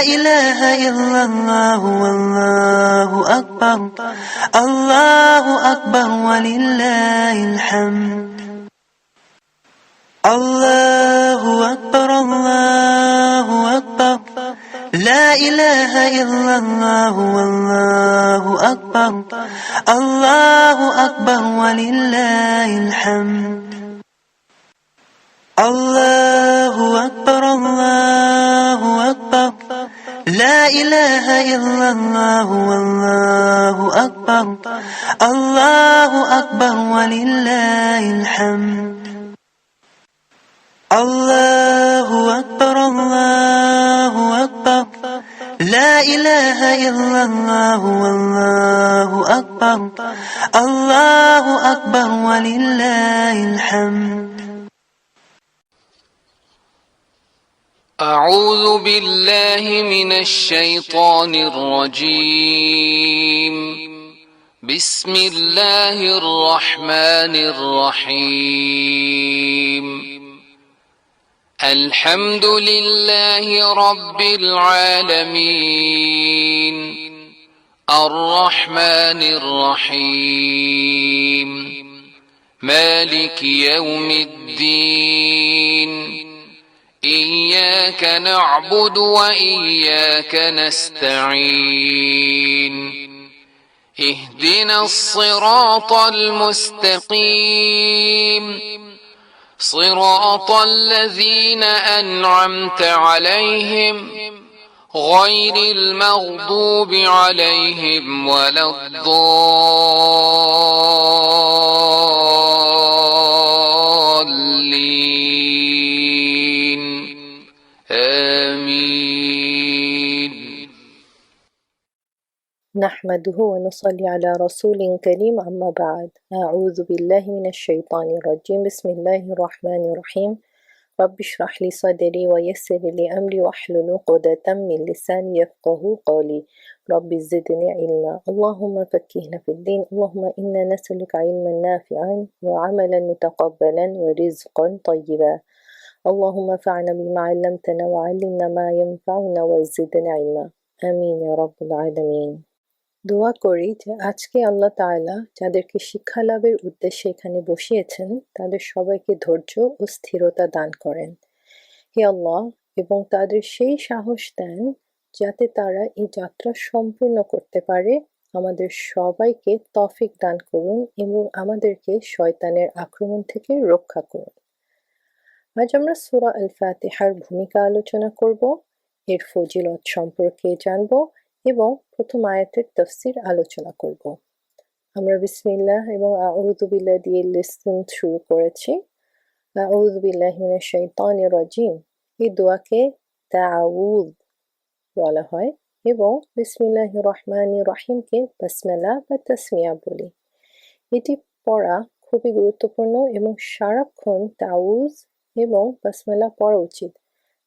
إله إلا الله والله أكبر الله أكبر ولله الحمد الله أكبر الله أكبر لا إله إلا الله والله أكبر الله أكبر ولله الحمد الله أكبر الله أكبر لا إله إلا الله والله أكبر الله أكبر ولله الحمد الله أكبر الله أكبر لا إله إلا الله والله أكبر الله أكبر ولله الحمد أعوذ بالله من الشيطان الرجيم بسم الله الرحمن الرحيم الحمد لله رب العالمين الرحمن الرحيم مالك يوم الدين إياك نعبد وإياك نستعين اهدنا الصراط المستقيم صراط الذين أنعمت عليهم غير المغضوب عليهم ولا الضالين آمين نحمده ونصلي على رسول كريم أما بعد أعوذ بالله من الشيطان الرجيم بسم الله الرحمن الرحيم رب اشرح لي صدري ويسر لي أمري واحلل عقدة من لساني يفقه قولي رب زدني علما اللهم فقهنا في الدين اللهم إنا نسألك علما نافعا وعملا متقبلا ورزقا طيبا اللهم انفعنا بما علمتنا وعلمنا ما ينفعنا وزدنا علما آمين يا رب العالمين দোয়া করি যে আজকে আল্লাহ তাআলা যাদেরকে শিক্ষা লাভের উদ্দেশ্যে এখানে বসিয়েছেন তাদের সবাইকে ধৈর্য ও স্থিরতা দান করেন হে আল্লাহ এবং তাদের সেই সাহস দেন যাতে তারা এই যাত্রা সম্পূর্ণ করতে পারে আমাদের সবাইকে তৌফিক দান করুন এবং আমাদেরকে শয়তানের আক্রমণ থেকে রক্ষা করুন আজ আমরা সূরা আল ফাতিহার ভূমিকা আলোচনা করব এর ফজিলত সম্পর্কে জানব এবং প্রথম আয়াতের তাফসীর আলোচনা করব আমরা বিসমিল্লাহ এবং আউযু বিল্লাহ দিয়ে লেসন শুরু করেছি আউযু বিল্লাহি মিনাশ শাইতানির রাজিম এই দোয়াকে তাআউয বলা হয় এবং বিসমিল্লাহির রহমানির রহিমকে বাসমালা বা তাসমিয়া বলি এটি পড়া খুবই গুরুত্বপূর্ণ এবং সারাক্ষণ তাআউয এবং বাসমালা পড়া উচিত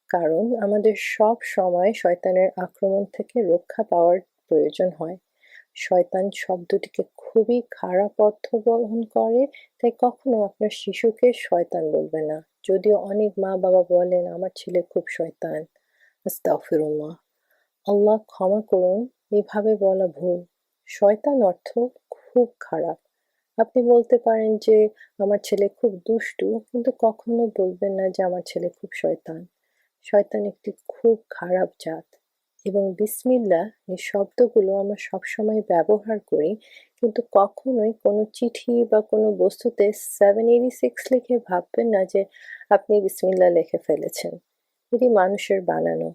কারণ আমাদের সব সময় শয়তানের আক্রমণ থেকে রক্ষা পাওয়ার প্রয়োজন হয় শয়তান শব্দটিকে খুবই খারাপ অর্থ বহন করে তাই কখনো আপনার শিশুকে শয়তান বলবে না যদিও অনেক মা বাবা বলেন আমার ছেলে খুব শয়তান আস্তাগফিরুল্লাহ আল্লাহ ক্ষমা করুন এভাবে বলা ভুল শয়তান অর্থ খুব খারাপ আপনি বলতে পারেন যে আমার ছেলে খুব দুষ্টু কিন্তু কখনো বলবেন না যে আমার ছেলে খুব শয়তান শয়তান একটি খুব খারাপ জাত এবং বিসমিল্লাহ এই শব্দগুলো আমরা সবসময় ব্যবহার করি কিন্তু কখনোই কোনো চিঠি বা কোনো বস্তুতে 786 লিখে ভাববেন না যে আপনি বিসমিল্লাহ লিখে ফেলেছেন এটি মানুষের বানানো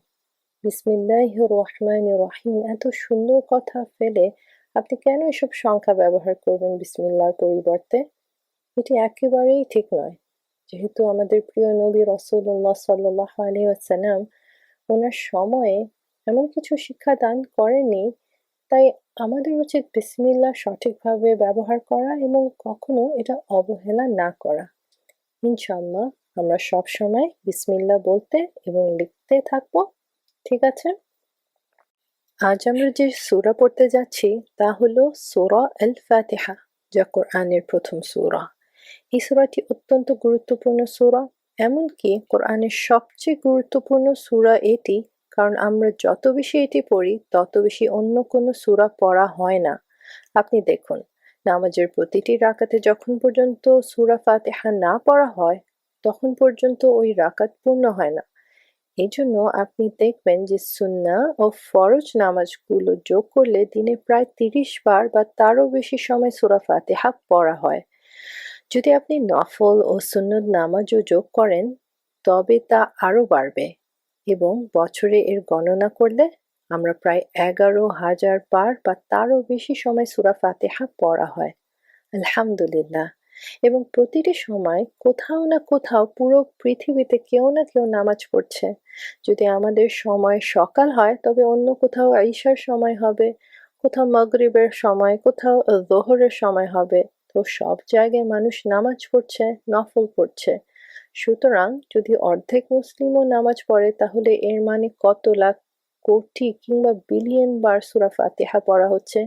বিসমিল্লাহির রহমানির রহিম এত সুন্দর কথা ফেলে আপনি কেন এসব সংখ্যা ব্যবহার করবেন বিসমিল্লাহর পরিবর্তে এটি একেবারেই ঠিক নয় যেহেতু আমাদের প্রিয় নবী রাসূলুল্লাহ সাল্লাল্লাহু আলাইহি ওয়াসাল্লাম ওনার সময়ে এমন কিছু শিক্ষাদান করেননি তাই আমাদের উচিত বিসমিল্লাহ সঠিকভাবে ব্যবহার করা এবং কখনো এটা অবহেলা না করা ইনশাআল্লাহ আমরা সব সময় বিসমিল্লাহ বলতে এবং লিখতে থাকবো ঠিক আছে আজ আমরা যে সূরা পড়তে যাচ্ছি তা হলো সূরা আল ফাতিহা যা কোরআনের প্রথম সূরা এই সূরাটি অত্যন্ত গুরুত্বপূর্ণ সূরা এমনকি কোরআনের সবচেয়ে গুরুত্বপূর্ণ সূরা এটি কারণ আমরা যত বেশি এটি পড়ি তত বেশি অন্য কোনো সূরা পড়া হয় না। আপনি দেখুন, নামাজের প্রতিটি রাকাতে যখন পর্যন্ত সূরা ফাতিহা না পড়া হয় তখন পর্যন্ত ওই রাকাত পূর্ণ হয় না। এজন্য আপনি দেখবেন যে সুন্নাহ ও ফরজ নামাজগুলো যোগ করলে দিনে প্রায় ৩০ বার বা তারও বেশি সময় সূরা ফাতিহা পড়া হয়। যদি আপনি নফল ও সুন্নত নামাজও যোগ করেন তবে তা আরও বাড়বে এবং বছরে এর গণনা করলে আমরা প্রায় ১১,০০০ বার বা তারও বেশি সময় সূরা ফাতিহা পড়া হয়। আলহামদুলিল্লাহ। এবং প্রতিটি সময় কোথাও না কোথাও পুরো পৃথিবীতে কেউ না কেউ নামাজ পড়ছে। যদি আমাদের সময় সকাল হয় তবে অন্য কোথাও ঈশার সময় হবে, কোথাও মাগরিবের সময়, কোথাও যোহরের সময় হবে। তো সব জায়গায় মানুষ নামাজ পড়ছে, নফল পড়ছে। সুতরাং যদি অর্ধেক মুসলিমও নামাজ পড়ে তাহলে এর মানে কত লাখ, কোটি কিংবা বিলিয়ন বার সূরা ফাতিহা পড়া হচ্ছে।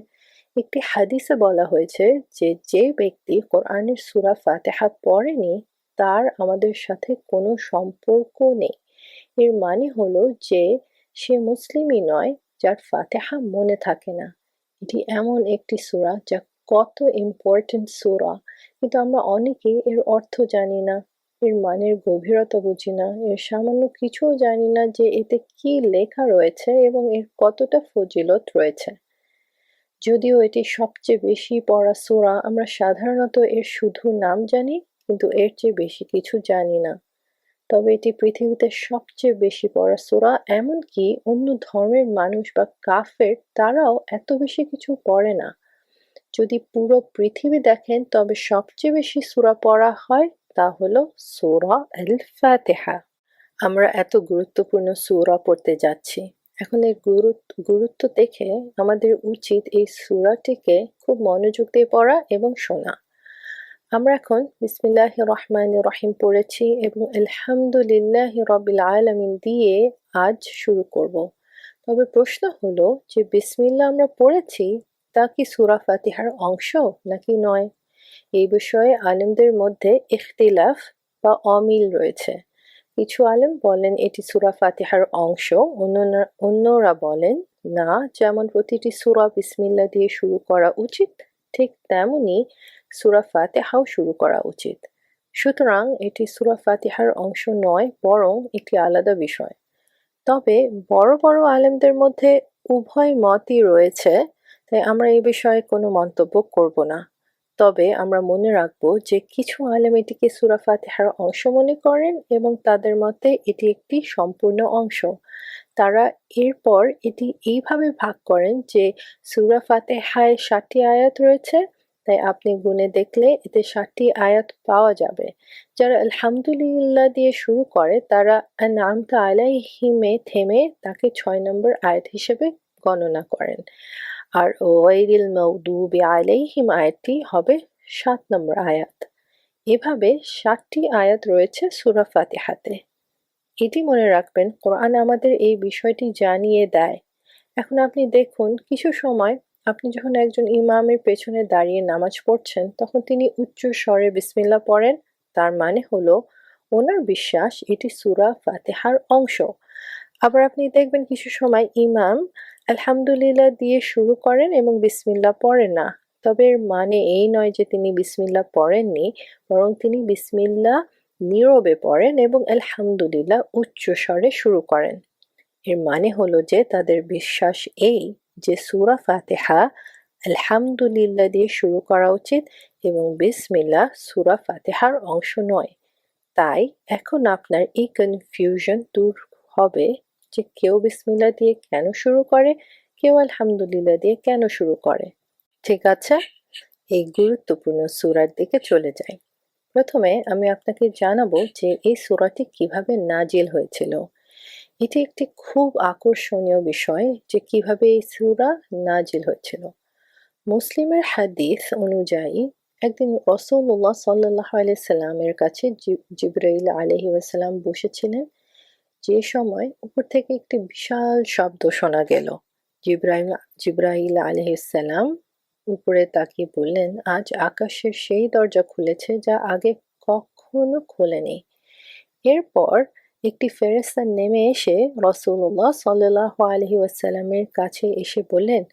একটি হাদিসে বলা হয়েছে যে যে ব্যক্তি কোরআনের সূরা ফাতিহা পড়েনি তার আমাদের সাথে কোনো সম্পর্ক নেই। এর মানে হলো যে সে মুসলিমই নয় যার ফাতিহা মনে থাকে না। এটি এমন একটি সূরা যা কত ইম্পর্টেন্ট সূরা, কিন্তু আমরা অনেকেই এর অর্থ জানি না, এর মানের গভীরতা বুঝি না, এর সামান্য কিছুও জানি না যে এতে কি লেখা রয়েছে এবং এর কতটা ফজিলত রয়েছে। যদিও এটি সবচেয়ে বেশি পড়া সূরা, আমরা সাধারণত এর শুধু নাম জানি কিন্তু এর চেয়ে বেশি কিছু জানি না। তবে এটি পৃথিবীতে সবচেয়ে বেশি পড়া সূরা, এমনকি অন্য ধর্মের মানুষ বা কাফের তারাও এত বেশি কিছু পড়ে না। যদি পুরো পৃথিবী দেখেন তবে সবচেয়ে বেশি সূরা পড়া হয় তা হলো সূরা আল ফাতিহা। আমরা এত গুরুত্বপূর্ণ সূরা পড়তে যাচ্ছি, এখন এর গুরুত্ব দেখে আমাদের উচিত এই সূরাটিকে খুব মনোযোগ দিয়ে পড়া এবং শোনা। আমরা এখন বিসমিল্লাহির রহমানির রহিম পড়েছি এবং আলহামদুলিল্লাহি রাব্বিল আলামিন দিয়ে আজ শুরু করব। তবে প্রশ্ন হলো যে বিসমিল্লাহ আমরা পড়েছি তা কি সূরা ফাতিহার অংশ নাকি নয়? এই বিষয়ে আলেমদের মধ্যে ইখতিলাফ বা অমিল রয়েছে। কিছু আলেম বলেন এটি সূরা ফাতিহার অংশ, অন্যরা বলেন না, যেমন প্রতিটি সূরা বিসমিল্লাহ দিয়ে শুরু করা উচিত ঠিক তেমনি সূরা ফাতিহাও শুরু করা উচিত। সুতরাং এটি সূরা ফাতিহার অংশ নয়, বরং একটি আলাদা বিষয়। তবে বড় বড় আলেমদের মধ্যে উভয় মতই রয়েছে, তাই আমরা এই বিষয়ে কোনো মন্তব্য করব না। তবে আমরা মনে রাখব যে কিছু আলেম এটিকে সূরা ফাতিহার অংশ মনে করেন এবং তাদের মতে এটি একটি সম্পূর্ণ অংশ। তারা এরপর এটি এইভাবে ভাগ করেন যে সূরা ফাতিহায় ৭টি আয়াত রয়েছে, তাই আপনি গুনে দেখলে এতে ৭টি আয়াত পাওয়া যাবে। যারা আলহামদুলিল্লাহ দিয়ে শুরু করে তারা আনআমতা আলাইহিমে থেমে তাকে ৬ নম্বর আয়াত হিসেবে গণনা করেন, আর গায়রিল মাগদুবি আলাইহিম আয়াতটি হবে ৭ নম্বর আয়াত। এভাবে ৭টি আয়াত রয়েছে সূরা ফাতিহাতে। এটি মনে রাখবেন, কোরআন আমাদের এই বিষয়টি জানিয়ে দেয়। এখন আপনি দেখুন, কিছু সময় আপনি যখন একজন ইমামের পেছনে দাঁড়িয়ে নামাজ পড়ছেন তখন তিনি উচ্চ স্বরে বিসমিল্লাহ পড়েন, তার মানে হলো ওনার বিশ্বাস এটি সূরা ফাতিহার অংশ। আবার আপনি দেখবেন কিছু সময় ইমাম আলহামদুলিল্লাহ দিয়ে শুরু করেন এবং বিসমিল্লাহ পড়েন না, তবে এর মানে এই নয় যে তিনি বিসমিল্লাহ পড়েননি, বরং তিনি বিসমিল্লাহ নীরবে পড়েন এবং আলহামদুলিল্লাহ উচ্চ স্বরে শুরু করেন। এর মানে হলো যে তাদের বিশ্বাস এই যে সূরা ফাতিহা আলহামদুলিল্লাহ দিয়ে শুরু করা উচিত এবং বিসমিল্লাহ সূরা ফাতিহার অংশ নয়। তাই এখন আপনার এই কনফিউশন দূর হবে যে কেউ বিসমিল্লাহ দিয়ে কেন শুরু করে, কেউ আলহামদুলিল্লাহ দিয়ে কেন শুরু করে। ঠিক আছে, এই গুরুত্বপূর্ণ সূরার দিকে চলে যাই। প্রথমে আমি আপনাকে জানাবো যে এই সূরাটি কিভাবে নাজিল হয়েছিল। এটি একটি খুব আকর্ষণীয় বিষয় যে কিভাবে এই সূরা নাজিল হয়েছিল। মুসলিমের হাদিস অনুযায়ী একদিন রাসূলুল্লাহ সাল্লাল্লাহু আলাইহি সাল্লামের কাছে জিবরাইল আলাইহিস সালাম বসেছিলেন। যে সময় উপর থেকে একটি বিশাল শব্দ শোনা গেল। জিবরাইল আলাইহিস সালাম উপরে তাকিয়ে বললেন, আজ আকাশের সেই দরজা খুলেছে যা আগে কখনো খোলেনি। এরপর একটি ফেরেশতা নেমে এসে রাসূলুল্লাহ সাল্লাল্লাহু আলাইহি ওয়াসাল্লামের কাছে এসে বললেন,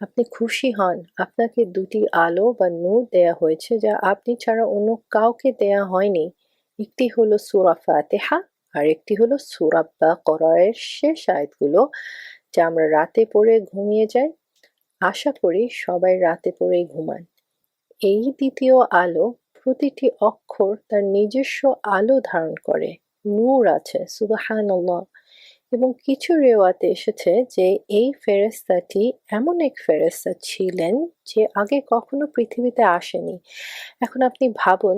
আপনি খুশি হন, আপনাকে দুটি আলো বা নূর দেয়া হয়েছে যা আপনি ছাড়া অন্য কাউকে দেয়া হয়নি। একটি হলো সূরা ফাতিহা আর একটি হলো সূরা বাকারার শেষ আয়াতগুলো, যা আমরা রাতে পড়ে ঘুমিয়ে যাই। আশা করি সবাই রাতে পড়েই ঘুমান। এই দ্বিতীয় আলো, প্রতিটি অক্ষর তার নিজস্ব আলো ধারণ করে, নূর আছে, সুবহানাল্লাহ। এবং কিছু রেওয়াতে এসেছে যে এই ফেরেশতাটি এমন এক ফেরেশতা ছিলেন যে আগে কখনো পৃথিবীতে আসেনি। এখন আপনি ভাবুন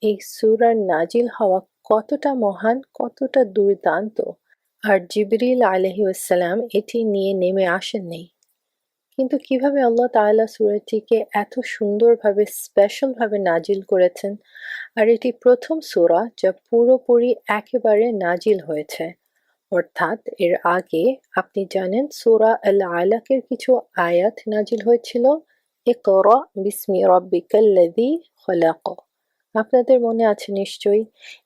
এই সূরার নাজিল হওয়া কতটা মহান, কতটা দুর্দান্ত। আর জিবরিল আলাইহিসসালাম এটি নিয়ে নেমে আসেননি। কিন্তু কিভাবে আল্লাহ তাআলা সূরাটিকে এত সুন্দরভাবে স্পেশালভাবে নাজিল করেছেন। আর এটি প্রথম সূরা যা পুরোপুরি একেবারে নাজিল হয়েছে। অর্থাৎ এর আগে আপনি জানেন সূরা আল আলাকের কিছু আয়াত নাজিল হয়েছিল, ইকরা বিসমি রাব্বিকাল্লাযী খলাক, আপনাদের মনে আছে নিশ্চয়ই।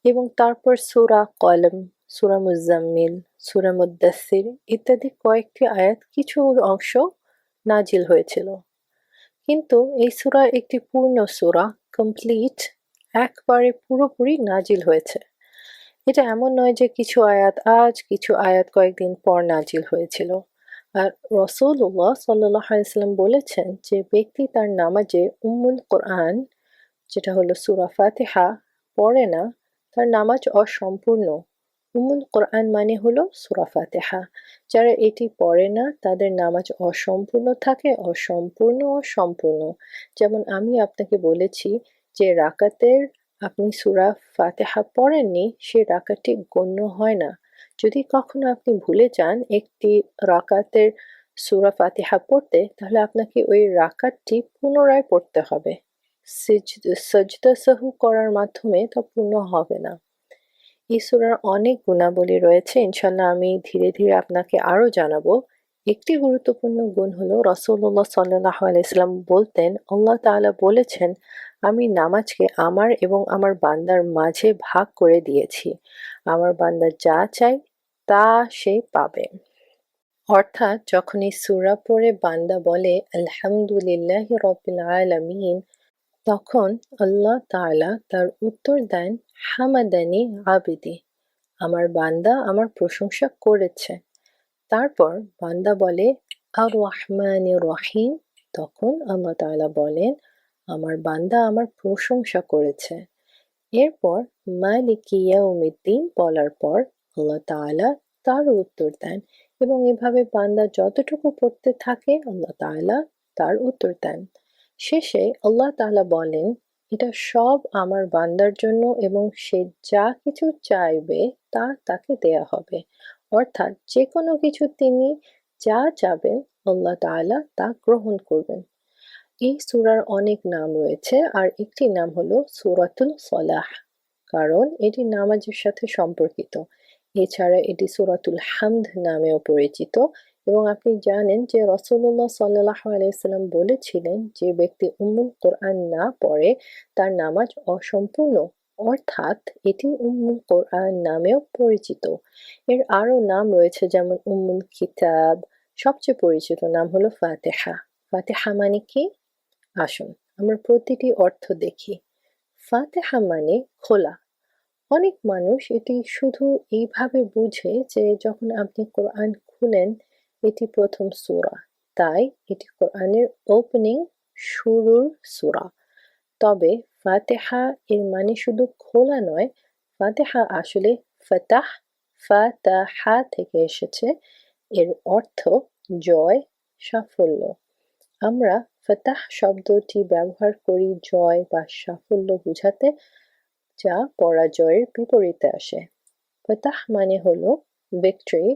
এবং তারপর সূরা কলম, সূরা মুজাম্মিল, সূরা মুদ্দাসসির ইত্যাদি কয়েকটি আয়াত কিছু অংশ নাজিল হয়েছিল। কিন্তু এই সূরা একটি পূর্ণ সূরা, কমপ্লিট, একবারে পুরোপুরি নাজিল হয়েছে। এটা এমন নয় যে কিছু আয়াত আজ, কিছু আয়াত কয়েকদিন পর নাজিল হয়েছিল। আর রাসূলুল্লাহ সাল্লাল্লাহু আলাইহি ওয়াসাল্লাম বলেছেন যে ব্যক্তি তার নামাজে উম্মুল কোরআন, যেটা হলো সূরা ফাতিহা, পড়ে না, তার নামাজ অসম্পূর্ণ। উম্মুল কোরআন মানে হলো সূরা ফাতিহা। যারা এটি পড়ে না তাদের নামাজ অসম্পূর্ণ থাকে, অসম্পূর্ণ ও সম্পূর্ণ। যেমন আমি আপনাকে বলেছি যে রাকাতের আপনি সূরা ফাতিহা পড়েননি, সে রাকাতটি গণ্য হয় না। যদি কখনো আপনি ভুলে যান একটি রাকাতের সূরা ফাতিহা পড়তে, তাহলে আপনাকে ওই রাকাতটি পুনরায় পড়তে হবে। সাজদা সাহু করার মাধ্যমে তা পূর্ণ হবে না। এই সূরার অনেক গুণাবলী রয়েছে, ইনশাল্লাহ আমি ধীরে ধীরে আপনাকে আরো জানাবো। একটি গুরুত্বপূর্ণ গুণ হলো রাসূলুল্লাহ সাল্লাল্লাহু আলাইহি ওয়াসাল্লাম বলতেন, আল্লাহ তাআলা বলেছেন, আমি নামাজকে আমার এবং আমার বান্দার মাঝে ভাগ করে দিয়েছি। আমার বান্দা যা চায় তা সে পাবে। অর্থাৎ যখন এই সূরা পড়ে বান্দা বলে আলহামদুলিল্লাহি রাব্বিল আলামিন, তখন আল্লাহ তাআলা তার উত্তর দেন হামাদানি আবিদি, আমার বান্দা আমার প্রশংসা করেছে। তারপর বান্দা বলে আর রহমানির রহিম, তখন আল্লাহ তাআলা বলেন আমার বান্দা আমার প্রশংসা করেছে। এরপর মালিকি ইয়াউমিদ্দিন বলার পর আল্লাহ তাআলা তার উত্তর দেন, এবং এভাবে বান্দা যতটুকু পড়তে থাকে আল্লাহ তাআলা তার উত্তর দেন। শেষে আল্লাহ তাআলা বলেন, এটা সব আমার বান্দার জন্য এবং সে যা কিছু চাইবে তা তাকে দেয়া হবে। অর্থাৎ যে কোনো কিছু তিনি যা চাবেন আল্লাহ তাআলা তা গ্রহণ করবেন। এই সূরার অনেক নাম রয়েছে, আর একটি নাম হলো সূরাতুল ফলাহ, কারণ এটি নামাজের সাথে সম্পর্কিত। এছাড়া এটি সূরাতুল হামদ নামেও পরিচিত। এবং আপনি জানেন যে রাসূলুল্লাহ সাল্লাল্লাহু আলাইহি ওয়াসাল্লাম বলেছিলেন যে ব্যক্তি উম্মুল কোরআন না পড়ে তার নামাজ অসম্পূর্ণ। অর্থাৎ এটি উম্মুল কোরআন নামেও পরিচিত। এর আরো নাম রয়েছে, যেমন উম্মুল কিতাব। সবচেয়ে পরিচিত নাম হলো ফাতিহা। ফাতিহা মানে কি? আসুন আমরা প্রতিটি অর্থ দেখি। ফাতিহা মানে খোলা। অনেক মানুষ এটি শুধু এইভাবে বুঝে যে যখন আপনি কোরআন খুলেন এটি প্রথম সূরা, তাই এটি কোরআনের ওপেনিং, শুরুর সূরা। তবে ফাতিহা এর মানে শুধু খোলা নয়। ফাতিহা আসলে ফাতাহ, ফাতাহা থেকে এসেছে। এর অর্থ জয়, সাফল্য। আমরা ফাতাহ শব্দটি ব্যবহার করি জয় বা সাফল্য বোঝাতে, যা পরাজয়ের বিপরীতে আসে। ফাতাহ মানে হলো ভিক্টরি।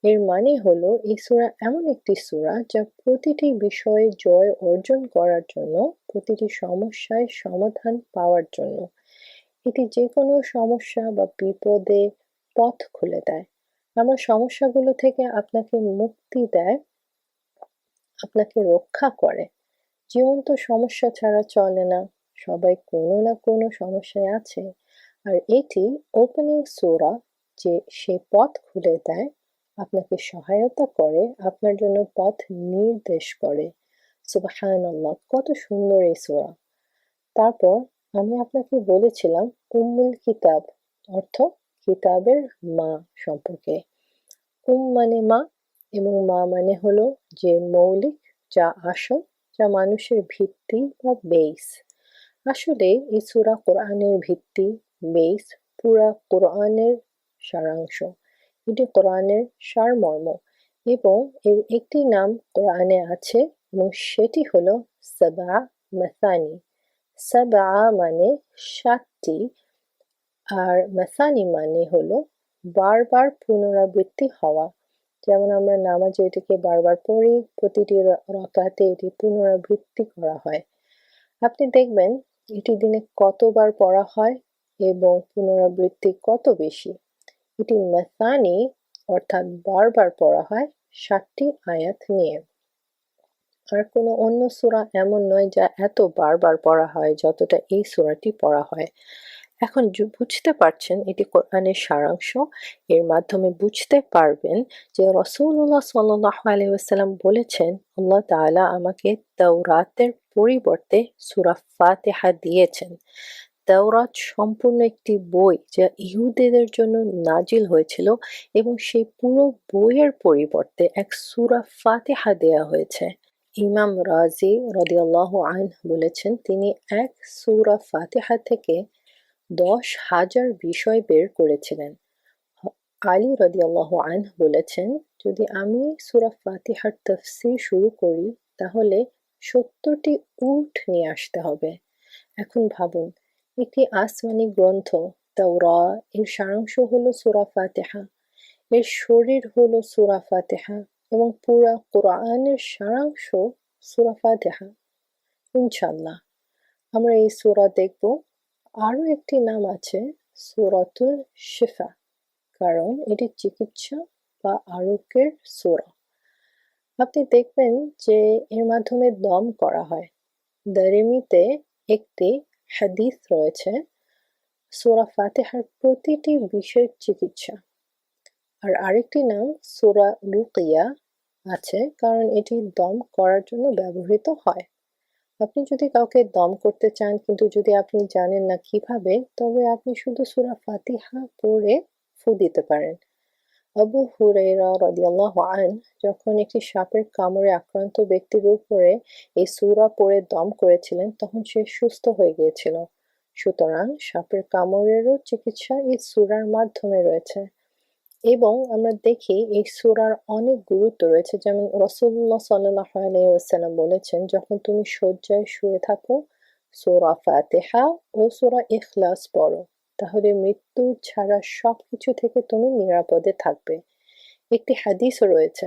এর মানে হলো এই সূরা এমন একটি সূরা যা প্রতিটি বিষয়ে জয় অর্জন করার জন্য, প্রতিটি সমস্যায় সমাধান পাওয়ার জন্য। এটি যে কোনো সমস্যা বা বিপদে পথ খুলে দেয়। আমার সমস্যাগুলো থেকে আপনাকে মুক্তি দেয়, আপনাকে রক্ষা করে। জীবন তো সমস্যা ছাড়া চলে না, সবাই কোনো না কোনো সমস্যায় আছে। আর এটি ওপেনিং সূরা, যে সে পথ খুলে দেয়, আপনাকে সহায়তা করে, আপনার জন্য পথ নির্দেশ করে। সুবহানাল্লাহ, কত সুন্দর এই সূরা। তারপর আমি আপনাকে বলেছিলাম উম্মুল কিতাব অর্থ কিতাবের মা সম্পর্কে। মানে মা, এবং মা মানে হলো যে মৌলিক, যা আসল, যা মানুষের ভিত্তি বা বেস। আসলে এই সূরা কোরআনের ভিত্তি, বেস, পুরা কোরআনের সারাংশ। এটি কোরআনের সারমর্ম, এবং এর একটি নাম কোরআনে আছে, এবং সেটি হলো সাবা মাসানি। সাবা মানে ৭টি, আর মাসানি মানে হলো বারবার পুনরাবৃত্তি হওয়া। যেমন আমরা নামাজে এটিকে বারবার পড়ি, প্রতিটি রাকাতে এটি পুনরাবৃত্তি করা হয়। আপনি দেখবেন এটি দিনে কতবার পড়া হয় এবং পুনরাবৃত্তি কত বেশি। এটি মাসানি অর্থাৎ বারবার পড়া হয় ৭টি আয়াত নিয়ে। আর কোনো অন্য সূরা এমন নয় যা এত বারবার পড়া হয় যতটা এই সূরাটি পড়া হয়। এখন বুঝতে পারছেন এটি কোরআনের সারাংশ। এর মাধ্যমে বুঝতে পারবেন যে রাসূলুল্লাহ সাল্লাল্লাহু আলাইহি ওয়াসাল্লাম বলেছেন, আল্লাহ তাআলা আমাকে তাওরাতের পরিবর্তে সূরা ফাতিহা দিয়েছেন। তাওরাত সম্পূর্ণ একটি বই যা ইহুদিদের জন্য নাজিল হয়েছিল, এবং সেই পুরো বইয়ের পরিবর্তে এক সূরা ফাতিহা দেয়া হয়েছে। ইমাম রাজি রাদিয়াল্লাহু আনহু বলেছেন, তিনি এক সূরা ফাতিহা থেকে ১০,০০০ বিষয় বের করেছিলেন। আলী রাদিয়াল্লাহু আনহু বলেছেন, যদি আমি সূরা ফাতিহার তাফসীর শুরু করি তাহলে ৭০টি উট নিয়ে আসতে হবে। এখন ভাবুন, একটি আসমানি গ্রন্থ তাওরাত, এর সারাংশ হলো সূরা ফাতিহা, এর শরীর হলো সূরা ফাতিহা, এবং পুরা কোরআনের সারাংশ সূরা ফাতিহা। ইনশাআল্লাহ আমরা এই সূরা দেখব। আরও একটি নাম আছে সূরাতুল শিফা, কারণ এটি চিকিৎসা বা আরোগ্যের সূরা। আপনি দেখবেন যে এর মাধ্যমে দম করা হয়। দারিমিতে একটি হাদিস রয়েছে, সূরা ফাতিহার প্রতিটি বিষয়ের চিকিৎসা। আর আরেকটি নাম সূরা রুকিয়া আছে, কারণ এটি দম করার জন্য ব্যবহৃত হয়। আপনি যদি কাউকে দম করতে চান কিন্তু যদি আপনি জানেন না কিভাবে, তবে আপনি শুধু সূরা ফাতিহা পড়ে ফু দিতে পারেন। আবু হুরায়রা রাদিয়াল্লাহু আনহু যখন একটি সাপের কামড়ে আক্রান্ত ব্যক্তির উপরে এই সূরা পড়ে দম করেছিলেন, তখন সে সুস্থ হয়ে গিয়েছিল। সুতরাং সাপের কামড়েরও চিকিৎসা এই সূরার মাধ্যমে রয়েছে। এবং আমরা দেখি এই সূরার অনেক গুরুত্ব রয়েছে। যেমন রাসূলুল্লাহ সাল্লাল্লাহু আলাইহি ওয়াসাল্লাম বলেছেন, যখন তুমি শয্যায় শুয়ে থাকো সূরা ফাতিহা ও সূরা ইখলাস পড়ো, তাহলে মৃত্যু ছাড়া সবকিছু থেকে তুমি নিরাপদে থাকবে। একটি হাদিসও রয়েছে।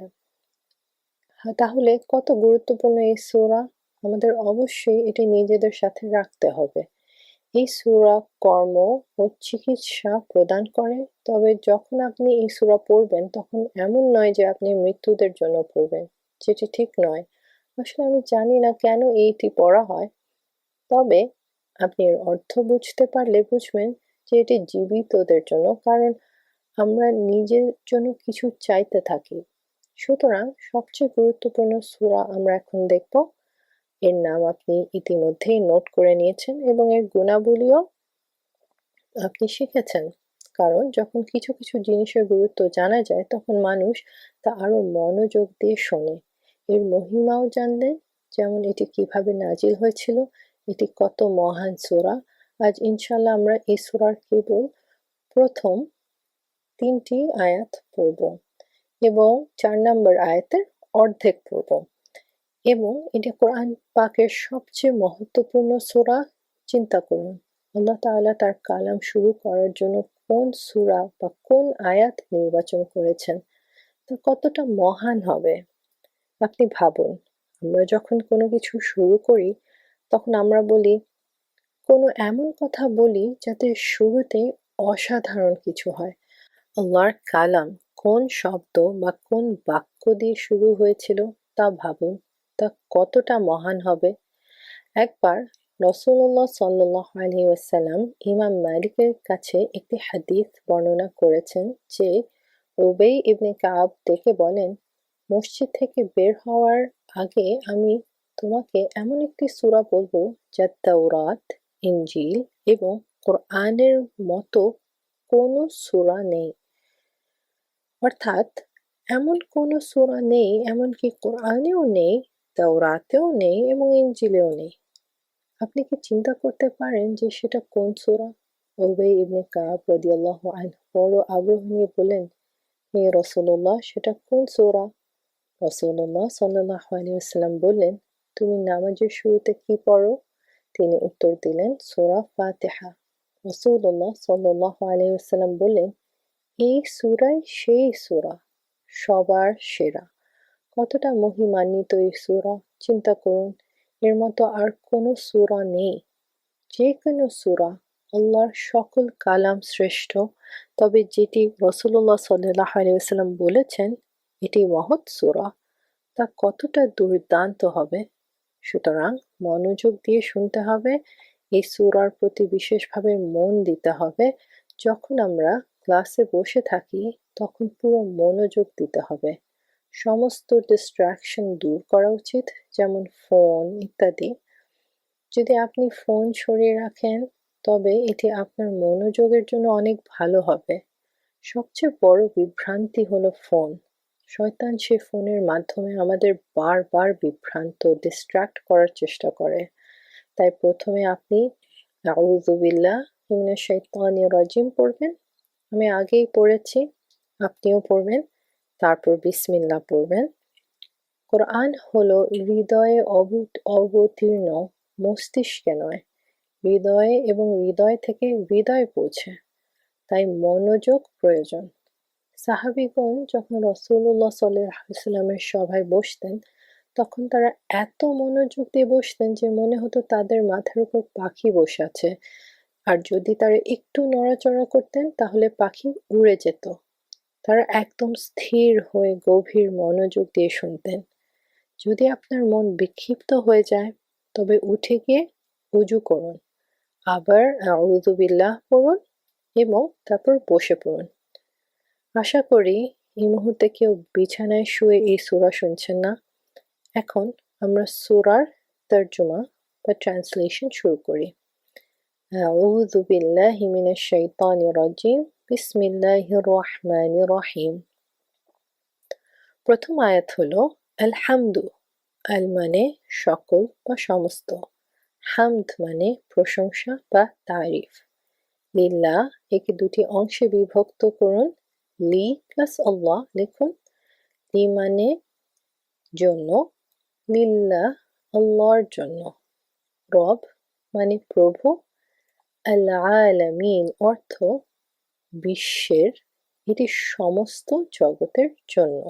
তাহলে কত গুরুত্বপূর্ণ এই সূরা, আমাদের অবশ্যই এটি নিজেদের সাথে রাখতে হবে। এই সূরা কর্ম ও চিকিৎসা প্রদান করে। তবে যখন আপনি এই সূরা পড়বেন তখন এমন নয় যে আপনি মৃত্যুদের জন্য পড়বেন, যেটি ঠিক নয়। আসলে আমি জানি না কেন এইটি পড়া হয়, তবে আপনি এর অর্থ বুঝতে পারলে বুঝবেন যে এটি জীবিতদের জন্য, কারণ আমরা নিজের জন্য কিছু চাইতে থাকি। সুতরাং সবচেয়ে গুরুত্বপূর্ণ সূরা আমরা এখন দেখব। এর নাম আপনি ইতিমধ্যেই নোট করে নিয়েছেন এবং এর গুণাবলীও আপনি শিখেছেন। কারণ যখন কিছু কিছু জিনিসের গুরুত্ব জানা যায় তখন মানুষ তা আরো মনোযোগ দিয়ে শোনে। এর মহিমাও জানলেন, যেমন এটি কিভাবে নাজিল হয়েছিল, এটি কত মহান সূরা। আজ ইনশাআল্লাহ আমরা এই সূরার কেবল প্রথম ৩টি আয়াত পড়ব এবং ৪ নম্বর আয়াতের অর্ধেক পড়ব। এবং এটি কোরআন পাকের সবচেয়ে মহত্বপূর্ণ সূরা। চিন্তা করুন, আল্লাহ তাআলা তার কালাম শুরু করার জন্য কোন সূরা বা কোন আয়াত নির্বাচন করেছেন, তা কতটা মহান হবে। আপনি ভাবুন, আমরা যখন কোনো কিছু শুরু করি তখন আমরা বলি, কোনো এমন কথা বলি যাতে শুরুতে অসাধারণ কিছু হয়। আল্লাহর কালাম কোন শব্দ বা কোন বাক্য দিয়ে শুরু হয়েছিল তা ভাবুন, তা কতটা মহান হবে। একবার রাসূলুল্লাহ সাল্লাল্লাহু আলাইহি ওয়াসাল্লাম ইমাম মালিকের কাছে একটি হাদিস বর্ণনা করেছেন যে উবাই ইবনে কাব ডেকে বলেন, মসজিদ থেকে বের হওয়ার আগে আমি তোমাকে এমন একটি সূরা বলবো যা তাওরাত, ইনজিল এবং কোরআনের মতো কোনো সূরা নেই। অর্থাৎ এমন কোনো সূরা নেই, এমনকি কোরআনেও নেই, তাওরাতেও নেই এবং ইনজিলেও নেই। আপনি কি চিন্তা করতে পারেন যে সেটা কোন সূরা? উবাই ইবনে কাব রাদিয়াল্লাহু আনহু বড় আগ্রহ নিয়ে বললেন, হে রাসূলুল্লাহ, সেটা কোন সূরা? রাসূলুল্লাহ সাল্লাল্লাহু আলাইহি ওয়াসাল্লাম বললেন, তুমি নামাজের শুরুতে কি পড়ো? তিনি উত্তর দিলেন, সূরা ফাতিহা। রাসূলুল্লাহ সাল্লাল্লাহু আলাইহি ওয়াসাল্লাম বললেন, এই সূরাই সেই সূরা, সবার সেরা। কতটা মহিমান্বিত এই সূরা! চিন্তা করুন, এর মতো আর কোনো সূরা নেই। যে কোনো সূরা, আল্লাহর সকল কালাম শ্রেষ্ঠ, তবে যেটি রাসূলুল্লাহ সাল্লাল্লাহু আলাইহি ওয়াসাল্লাম বলেছেন এটি মহৎ সূরা, তা কতটা দুর্দান্ত হবে! সুতরাং মনোযোগ দিয়ে শুনতে হবে, এই সূরার প্রতি বিশেষভাবে মন দিতে হবে। যখন আমরা ক্লাসে বসে থাকি তখন পুরো মনোযোগ দিতে হবে। সমস্ত ডিস্ট্রাকশন দূর করা উচিত, যেমন ফোন ইত্যাদি। যদি আপনি ফোন সরিয়ে রাখেন তবে এটি আপনার মনোযোগের জন্য অনেক ভালো হবে। সবচেয়ে বড় বিভ্রান্তি হলো ফোন। শয়তান সে ফোনের মাধ্যমে আমাদের বারবার ডিস্ট্রাক্ট করার চেষ্টা করে। তাই প্রথমে আপনি আউযু বিল্লাহি মিনাশ শাইতানির রাজিম পড়বেন। আমি আগেই পড়েছি, আপনিও পড়বেন। তারপর বিসমিল্লাহ পড়বেন। কোরআন হলো হৃদয়ে অবতীর্ণ, মস্তিষ্কে নয়। হৃদয়ে এবং হৃদয় থেকে হৃদয়ে পৌঁছে। তাই মনোযোগ প্রয়োজন। সাহাবীগণ যখন রাসূলুল্লাহ সাল্লাল্লাহু আলাইহি ওয়াসাল্লামের সভায় বসতেন তখন তারা এত মনোযোগ দিয়ে বসতেন যে মনে হতো তাদের মাথার উপর পাখি বসে আছে, আর যদি তারা একটু নড়াচড়া করতেন তাহলে পাখি উড়ে যেত। তারা একদম স্থির হয়ে গভীর মনোযোগ দিয়ে শুনতেন। যদি আপনার মন বিক্ষিপ্ত হয়ে যায় তবে উঠে গিয়ে ওযু করুন, আবার আউযু বিল্লাহ পড়ুন এবং তারপর বসে পড়ুন। আশা করি এই মুহূর্তে কেউ বিছানায় শুয়ে এই সূরা শুনছেন না। এখন আমরা সূরার তরজমা বা ট্রান্সলেশন শুরু করি। আউযু বিল্লাহি মিনাশ শাইতানির রাজিম। বিসমিল্লাহির রহমানির রহিম। প্রথম আয়াত হলো আলহামদু। আল মানে সকল বা সমস্ত। হামদ মানে প্রশংসা বা তারিফ। লিল্লাহ একে দুটি অংশে বিভক্ত করুন। লি প্লাস আল্লাহ লিখুন। লি মানে জন্য, লিল্লাহ আল্লাহর জন্য। রব মানে প্রভু। আল আলামিন অর্থ বিশ্বের, এটি সমস্ত জগতের জন্য।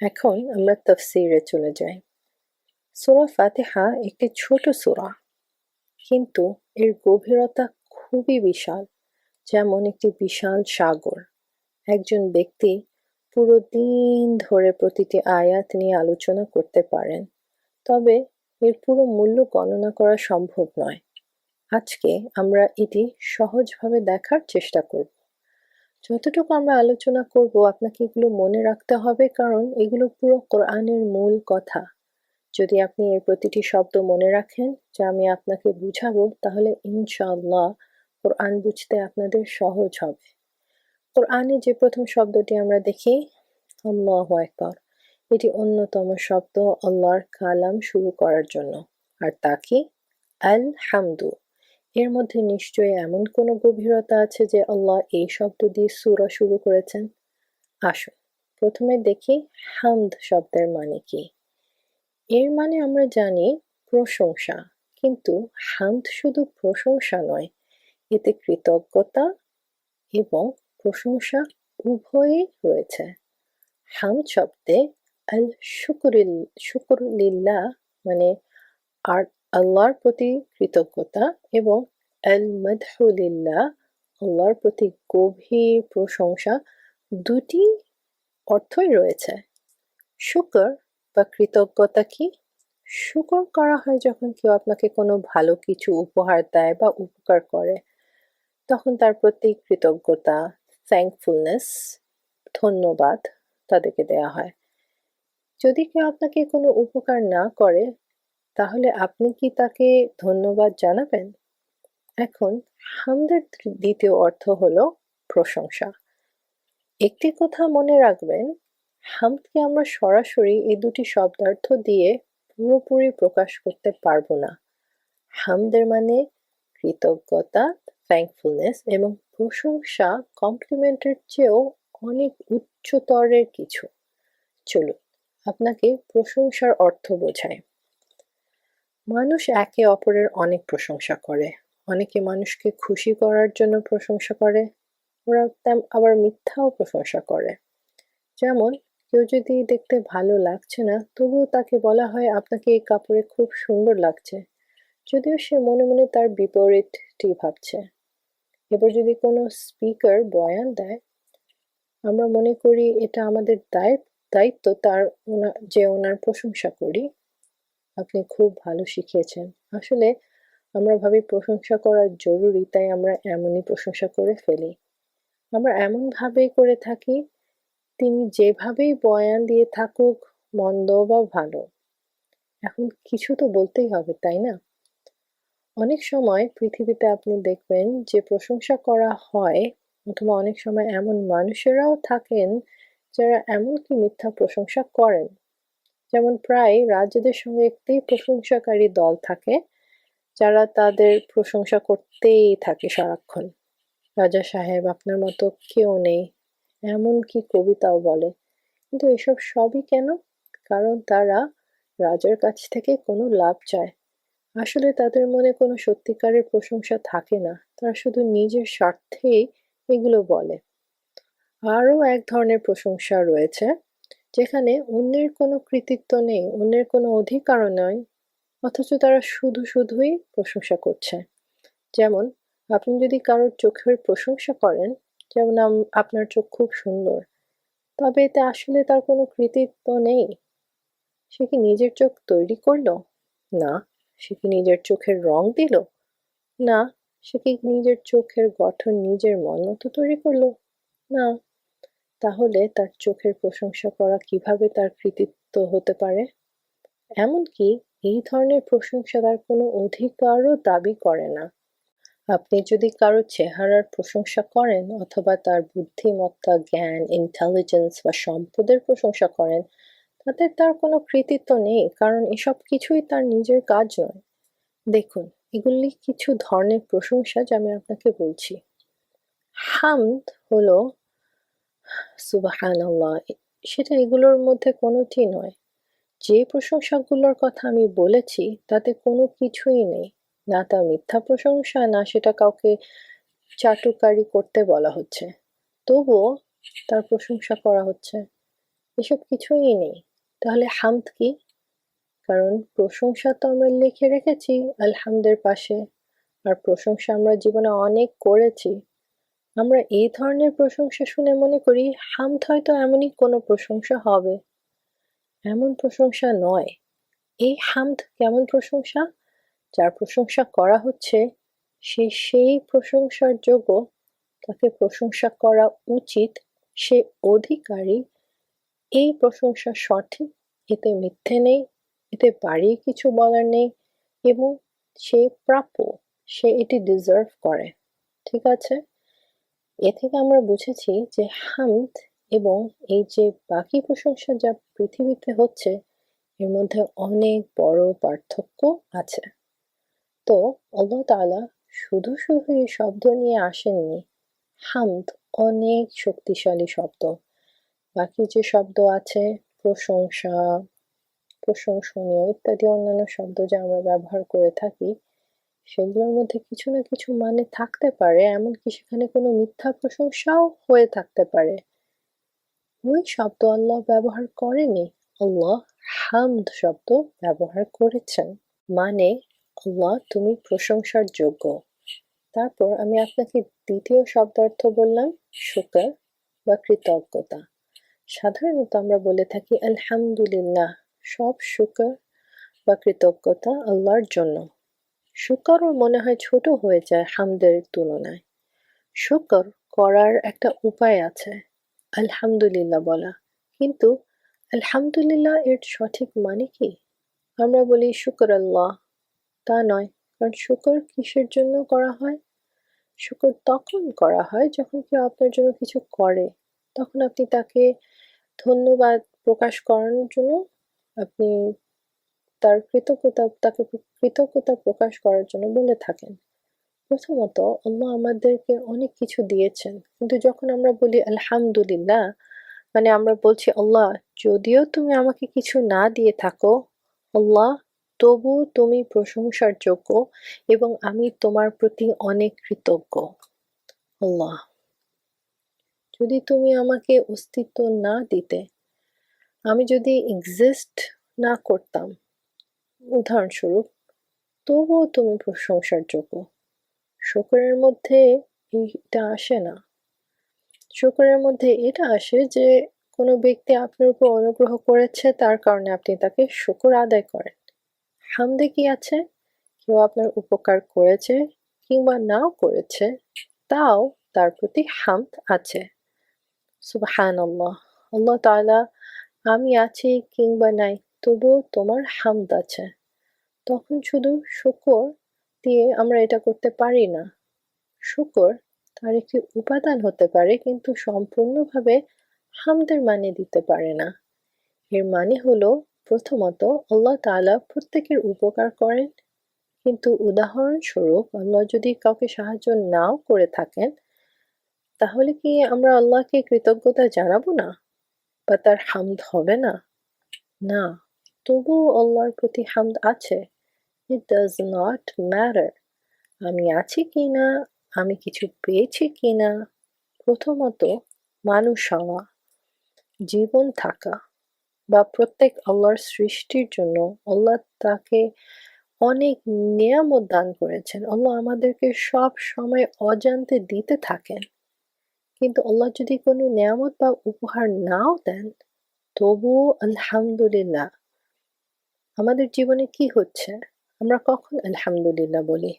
এখন আমরা তাফসীরে চলে যাই। সূরা ফাতিহা একটি ছোট সূরা, কিন্তু এর গভীরতা খুবই বিশাল, যেমন একটি বিশাল সাগর। একজন ব্যক্তি পুরো দিন ধরে প্রতিটি আয়াত নিয়ে আলোচনা করতে পারেন, তবে এর পুরো মূল্য গণনা করা সম্ভব নয়। আজকে আমরা এটি সহজভাবে দেখার চেষ্টা করব। যতটুকু আমরা আলোচনা করব আপনাকে এগুলো মনে রাখতে হবে, কারণ এগুলো পুরো কোরআনের মূল কথা। যদি আপনি এর প্রতিটি শব্দ মনে রাখেন যা আমি আপনাকে বুঝাবো, তাহলে ইনশাআল্লাহ কোরআন বুঝতে আপনাদের সহজ হবে। কোরআনে যে প্রথম শব্দটি আমরা দেখি, আল্লাহু আকবার, এটি অন্যতম শব্দ আল্লাহর কালাম শুরু করার জন্য। আর তা কি? আল হামদু। এর মধ্যে নিশ্চয়ই এমন কোনো গভীরতা আছে যে আল্লাহ এই শব্দ দিয়ে সূরা শুরু করেছেন। আসুন প্রথমে দেখি হামদ শব্দের মানে কি। এর মানে আমরা জানি প্রশংসা, কিন্তু হামদ শুধু প্রশংসা নয়, এতে কৃতজ্ঞতা এবং প্রশংসা উভয়ই রয়েছে। হামদ শব্দে আল শুকর লিল্লাহ মানে আর আল্লাহর প্রতি কৃতজ্ঞতা, এবং আল মাদহু লিল্লাহ আল্লাহর প্রতি গভীর প্রশংসা, দুটি অর্থই রয়েছে। শুকর বা কৃতজ্ঞতা কি? শুকর করা হয় যখন কেউ আপনাকে কোনো ভালো কিছু উপহার দেয় বা উপকার করে, তখন তার প্রতি কৃতজ্ঞতা, থ্যাঙ্কফুলনেস, ধন্যবাদ তাদেরকে দেয়া হয়। যদি কেউ আপনাকে কোনো উপকার না করে, তাহলে আপনি কি তাকে ধন্যবাদ জানাবেন? এখন হামদের দ্বিতীয় অর্থ হলো প্রশংসা। একটি কথা মনে রাখবেন, হামদকে আমরা সরাসরি এই দুটি শব্দার্থ দিয়ে পুরোপুরি প্রকাশ করতে পারবো না। হামদের মানে কৃতজ্ঞতা, থ্যাঙ্কফুলনেস, এবং প্রশংসা কমপ্লিমেন্টের চেয়েও অনেক উচ্চতরের কিছু। চলুন আপনাকে প্রশংসার অর্থ বোঝায়। মানুষ একে অপরের অনেক প্রশংসা করে। অনেকে মানুষকে খুশি করার জন্য প্রশংসা করে, ওরা আবার মিথ্যাও প্রশংসা করে। যেমন কেউ যদি দেখতে ভালো লাগছে না, তবুও তাকে বলা হয় আপনাকে এই কাপড়ে খুব সুন্দর লাগছে, যদিও সে মনে মনে তার বিপরীতটি ভাবছে। এবার যদি কোনো স্পিকার বয়ান দেয়, আমরা মনে করি এটা আমাদের দায়িত্ব যে ওনার প্রশংসা করি, আপনি খুব ভালো শিখিয়েছেন। আসলে আমরা ভাবি প্রশংসা করা জরুরি, তাই আমরা এমনই প্রশংসা করে ফেলি। আমরা এমন ভাবেই করে থাকি, তিনি যেভাবেই বয়ান দিয়ে থাকুক, মন্দ বা ভালো, এখন কিছু তো বলতেই হবে, তাই না? অনেক সময় পৃথিবীতে আপনি দেখবেন যে প্রশংসা করা হয়, অথবা অনেক সময় এমন মানুষেরাও থাকেন যারা এমনকি মিথ্যা প্রশংসা করেন। যেমন প্রায় রাজাদের সঙ্গে একটি প্রশংসাকারী দল থাকে, যারা তাদের প্রশংসা করতেই থাকে সারাক্ষণ। রাজা সাহেব, আপনার মতো কেউ নেই, এমনকি কবিতাও বলে। কিন্তু এসব সবই কেন? কারণ তারা রাজার কাছ থেকে কোনো লাভ চায়। আসলে তাদের মনে কোনো সত্যিকারের প্রশংসা থাকে না, তারা শুধু নিজের স্বার্থেই এগুলো বলে। আরও এক ধরনের প্রশংসা রয়েছে, যেখানে অন্যের কোনো কৃতিত্ব নেই, অন্যের কোনো অধিকারও নয়, অথচ তারা শুধুই প্রশংসা করছে। যেমন আপনি যদি কারোর চোখের প্রশংসা করেন, যেমন আপনার চোখ খুব সুন্দর, তবে এতে আসলে তার কোনো কৃতিত্ব নেই। সে কি নিজের চোখ তৈরি করলো? না। সে কি নিজের চোখের রং দিল? না। সে কি নিজের চোখের গঠন নিজের মন মতো তৈরি করলো? না। তাহলে তার চোখের প্রশংসা করা কিভাবে তার কৃতিত্ব হতে পারে? এমনকি এই ধরনের প্রশংসা তার কোনো অধিকারও দাবি করে না। আপনি যদি কারো চেহারার প্রশংসা করেন, অথবা তার বুদ্ধিমত্তা, জ্ঞান, ইন্টেলিজেন্স বা সম্পদের প্রশংসা করেন, তাতে তার কোনো কৃতিত্ব নেই, কারণ এসব কিছুই তার নিজের কাজ নয়। দেখুন, এগুলি কিছু ধরনের প্রশংসা যা আমি আপনাকে বলছি। হামদ হলো সুবহানাল্লাহ, সেটা এগুলোর মধ্যে কোনোটি নয়। যে প্রশংসাগুলোর কথা আমি বলেছি তাতে কোনো কিছুই নেই, না তা মিথ্যা প্রশংসা, না সেটা কাউকে চাটুকারি করতে বলা হচ্ছে, তবুও তার প্রশংসা করা হচ্ছে। এসব কিছুই নেই। তাহলে হামদ কি? কারণ প্রশংসা তো আমরা লিখে রেখেছি আলহামদের পাশে, আর প্রশংসা আমরা জীবনে অনেক করেছি। আমরা এই ধরনের প্রশংসা শুনে মনে করি হামদ হয়তো এমনই কোনো প্রশংসা হবে। এমন প্রশংসা নয়। এই হামদ কেমন প্রশংসা? যার প্রশংসা করা হচ্ছে সে সেই প্রশংসার যোগ্য, তাকে প্রশংসা করা উচিত, সে অধিকারী, এই প্রশংসা সঠিক, এতে মিথ্যে নেই, এতে বাড়িয়ে কিছু বলার নেই, এবং সে প্রাপ্য, সে এটি ডিজার্ভ করে। ঠিক আছে? এ থেকে আমরা বুঝেছি যে হামদ এবং এই যে বাকি প্রশংসা যা পৃথিবীতে হচ্ছে, এর মধ্যে অনেক বড় পার্থক্য আছে। তো আল্লাহ তাআলা শুধু এই শব্দ নিয়ে আসেননি। হামদ অনেক শক্তিশালী শব্দ। বাকি যে শব্দ আছে, প্রশংসা, প্রশংসনীয় ইত্যাদি অন্যান্য শব্দ যা আমরা ব্যবহার করে থাকি, সেগুলোর মধ্যে কিছু না কিছু মানে থাকতে পারে, এমনকি সেখানে কোনো মিথ্যা প্রশংসাও হয়ে থাকতে পারে। ওই শব্দ আল্লাহ ব্যবহার করেনি, আল্লাহ হামদ শব্দ ব্যবহার করেছেন। মানে, আল্লাহ তুমি প্রশংসার যোগ্য। তারপর আমি আপনাকে দ্বিতীয় শব্দার্থ বললাম, শুকর বা কৃতজ্ঞতা। সাধারণত আমরা বলে থাকি আলহামদুলিল্লাহ, সব শুকর বা কৃতজ্ঞতা আল্লাহর জন্য। শুকরও মনে হয় ছোট হয়ে যায় হামদের তুলনায়। শুকর করার একটা উপায় আছে, আলহামদুলিল্লাহ বলা। কিন্তু আলহামদুলিল্লাহ এর সঠিক মানে কি? আমরা বলি শুকর আল্লাহ, তা নয়। কারণ শুকর কিসের জন্য করা হয়? শুকর তখন করা হয় যখন কেউ আপনার জন্য কিছু করে, তখন আপনি তাকে ধন্যবাদ প্রকাশ করানোর জন্য আপনি তাকে কৃতজ্ঞতা প্রকাশ করার জন্য বলে থাকেন। প্রথমত আল্লাহ আমাদেরকে অনেক কিছু দিয়েছেন, কিন্তু যখন আমরা বলি আলহামদুলিল্লাহ, মানে আমরা বলছি আল্লাহ, যদিও তুমি আমাকে কিছু না দিয়ে থাকো আল্লাহ, তবু তুমি প্রশংসার যোগ্য এবং আমি তোমার প্রতি অনেক কৃতজ্ঞ। আল্লাহ, যদি তুমি আমাকে অস্তিত্ব না দিতে, আমি যদি এক্সিস্ট না করতাম উদাহরণস্বরূপ, তবুও তুমি প্রশংসার যোগ্য। শুকরের মধ্যে এটা আসে না। শুকরের মধ্যে এটা আসে যে কোনো ব্যক্তি আপনার উপর অনুগ্রহ করেছে, তার কারণে আপনি তাকে শুকর আদায় করেন। হামদে কি আছে? কেউ আপনার উপকার করেছে কিংবা নাও করেছে, তাও তার প্রতি হামদ আছে। সুবহানাল্লাহ, আল্লাহ তাআলা, আমি আছি কিংবা নাই তবুও তোমার হামদ আছে। তখন শুধু শুকর দিয়ে আমরা এটা করতে পারি না। শুকর তার একটি উপাদান হতে পারে, কিন্তু সম্পূর্ণভাবে হামদের মানে দিতে পারে না। এর মানে হলো, প্রথমত আল্লাহ তাআলা প্রত্যেকের উপকার করেন, কিন্তু উদাহরণস্বরূপ আল্লাহ যদি কাউকে সাহায্য নাও করে থাকেন, তাহলে কি আমরা আল্লাহকে কৃতজ্ঞতা জানাবো না বা তার হামদ হবে না? না, তবুও আল্লাহর প্রতি হামদ আছে। ইট ডাজ নট ম্যাটার আমি আছি কিনা, আমি কিছু পেয়েছি কিনা। প্রথমত মানুষ হওয়া, জীবন থাকা, বা প্রত্যেক আল্লাহর সৃষ্টির জন্য আল্লাহ তাকে অনেক নিয়ামত দান করেছেন। আল্লাহ আমাদেরকে সব সময় অজান্তে দিতে থাকেন, কিন্তু আল্লাহ যদি কোনো নিয়ামত বা উপহার নাও দেন, তবুও আলহামদুলিল্লাহ। আমাদের জীবনে কি হচ্ছে, আমরা কখন আলহামদুলিল্লাহ বলি?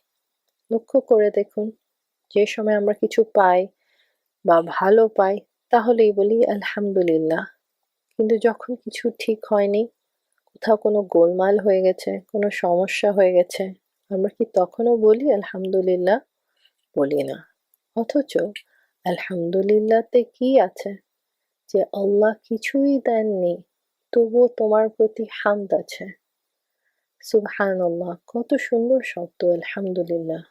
লক্ষ্য করে দেখুন, যে সময় আমরা কিছু পাই বা ভালো পাই, তাহলেই বলি আলহামদুলিল্লাহ। কিন্তু যখন কিছু ঠিক হয়নি, কোথাও কোনো গোলমাল হয়ে গেছে, কোনো সমস্যা হয়ে গেছে, আমরা কি তখনও বলি আলহামদুলিল্লাহ? বলি না। অথচ আলহামদুলিল্লাহতে কি আছে? যে আল্লাহ কিছুই দেননি, তবুও তোমার প্রতি হামদ আছে। সুবহানাল্লাহ, কত সুন্দর শব্দ আলহামদুলিল্লাহ।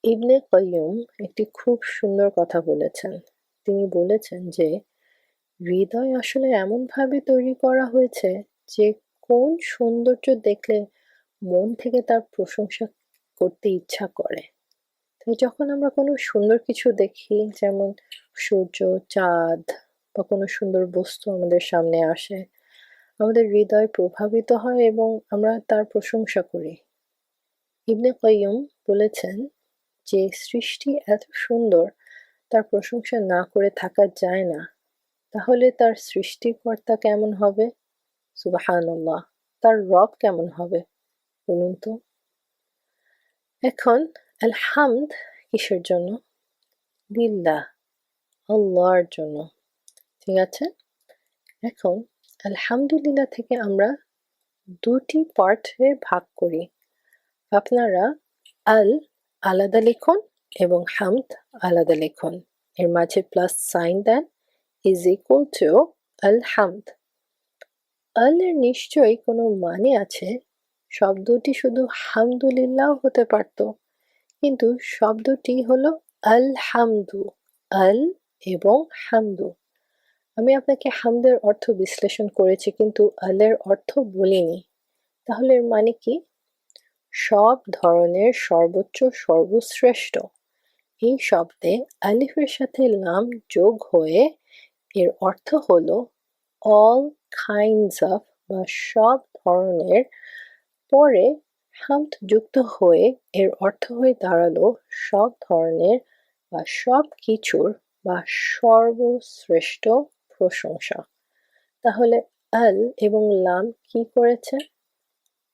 ইবনে কাইয়্যুম একটি খুব সুন্দর কথা বলেছেন। তিনি বলেছেন যে হৃদয় আসলে এমনভাবে তৈরি করা হয়েছে যে কোন সৌন্দর্য দেখলে মন থেকে তার প্রশংসা করতে ইচ্ছা করে। তাই যখন আমরা কোনো সুন্দর কিছু দেখি, যেমন সূর্য, চাঁদ বা কোনো সুন্দর বস্তু আমাদের সামনে আসে, আমাদের হৃদয় প্রভাবিত হয় এবং আমরা তার প্রশংসা করি। ইবনে কাইয়্যুম বলেছেন যে সৃষ্টি এত সুন্দর, তার প্রশংসা না করে থাকা যায় না। তাহলে তার সৃষ্টিকর্তা কেমন হবে? সুবহানাল্লাহ, তার রব কেমন হবে বলুন তো? এখন আলহামদ কিসের জন্য? লিল্লাহ, আল্লাহর জন্য। ঠিক আছে? এখন আলহামদুলিল্লাহ থেকে আমরা দুটি পার্টে ভাগ করি। আপনারা আল আলাদা লিখুন এবং হামদ আলাদা লিখুন। এর মাঝে প্লাস সাইন দেন, ইজ ইকুয়াল টু আল হামদ। আল এর নিশ্চয়ই কোনো মানে আছে। শব্দটি শুধু হামদুলিল্লাহ হতে পারত, কিন্তু শব্দটি হলো আল হামদু। আল এবং হামদু। আমি আপনাকে হামদের অর্থ বিশ্লেষণ করেছি, কিন্তু আলের অর্থ বলিনি। তাহলে এর মানে কি? সব ধরনের সর্বোচ্চ, সর্বশ্রেষ্ঠ। এই শব্দে আলিফের সাথে লাম যোগ হয়ে এর অর্থ হলো অল কাইন্ডস অফ, বা সব ধরনের। পরে হামদ যুক্ত হয়ে এর অর্থ হয়ে দাঁড়ালো সব ধরনের বা সব কিছুর বা সর্বশ্রেষ্ঠ প্রশংসা। তাহলে আল এবং লাম কি করেছে?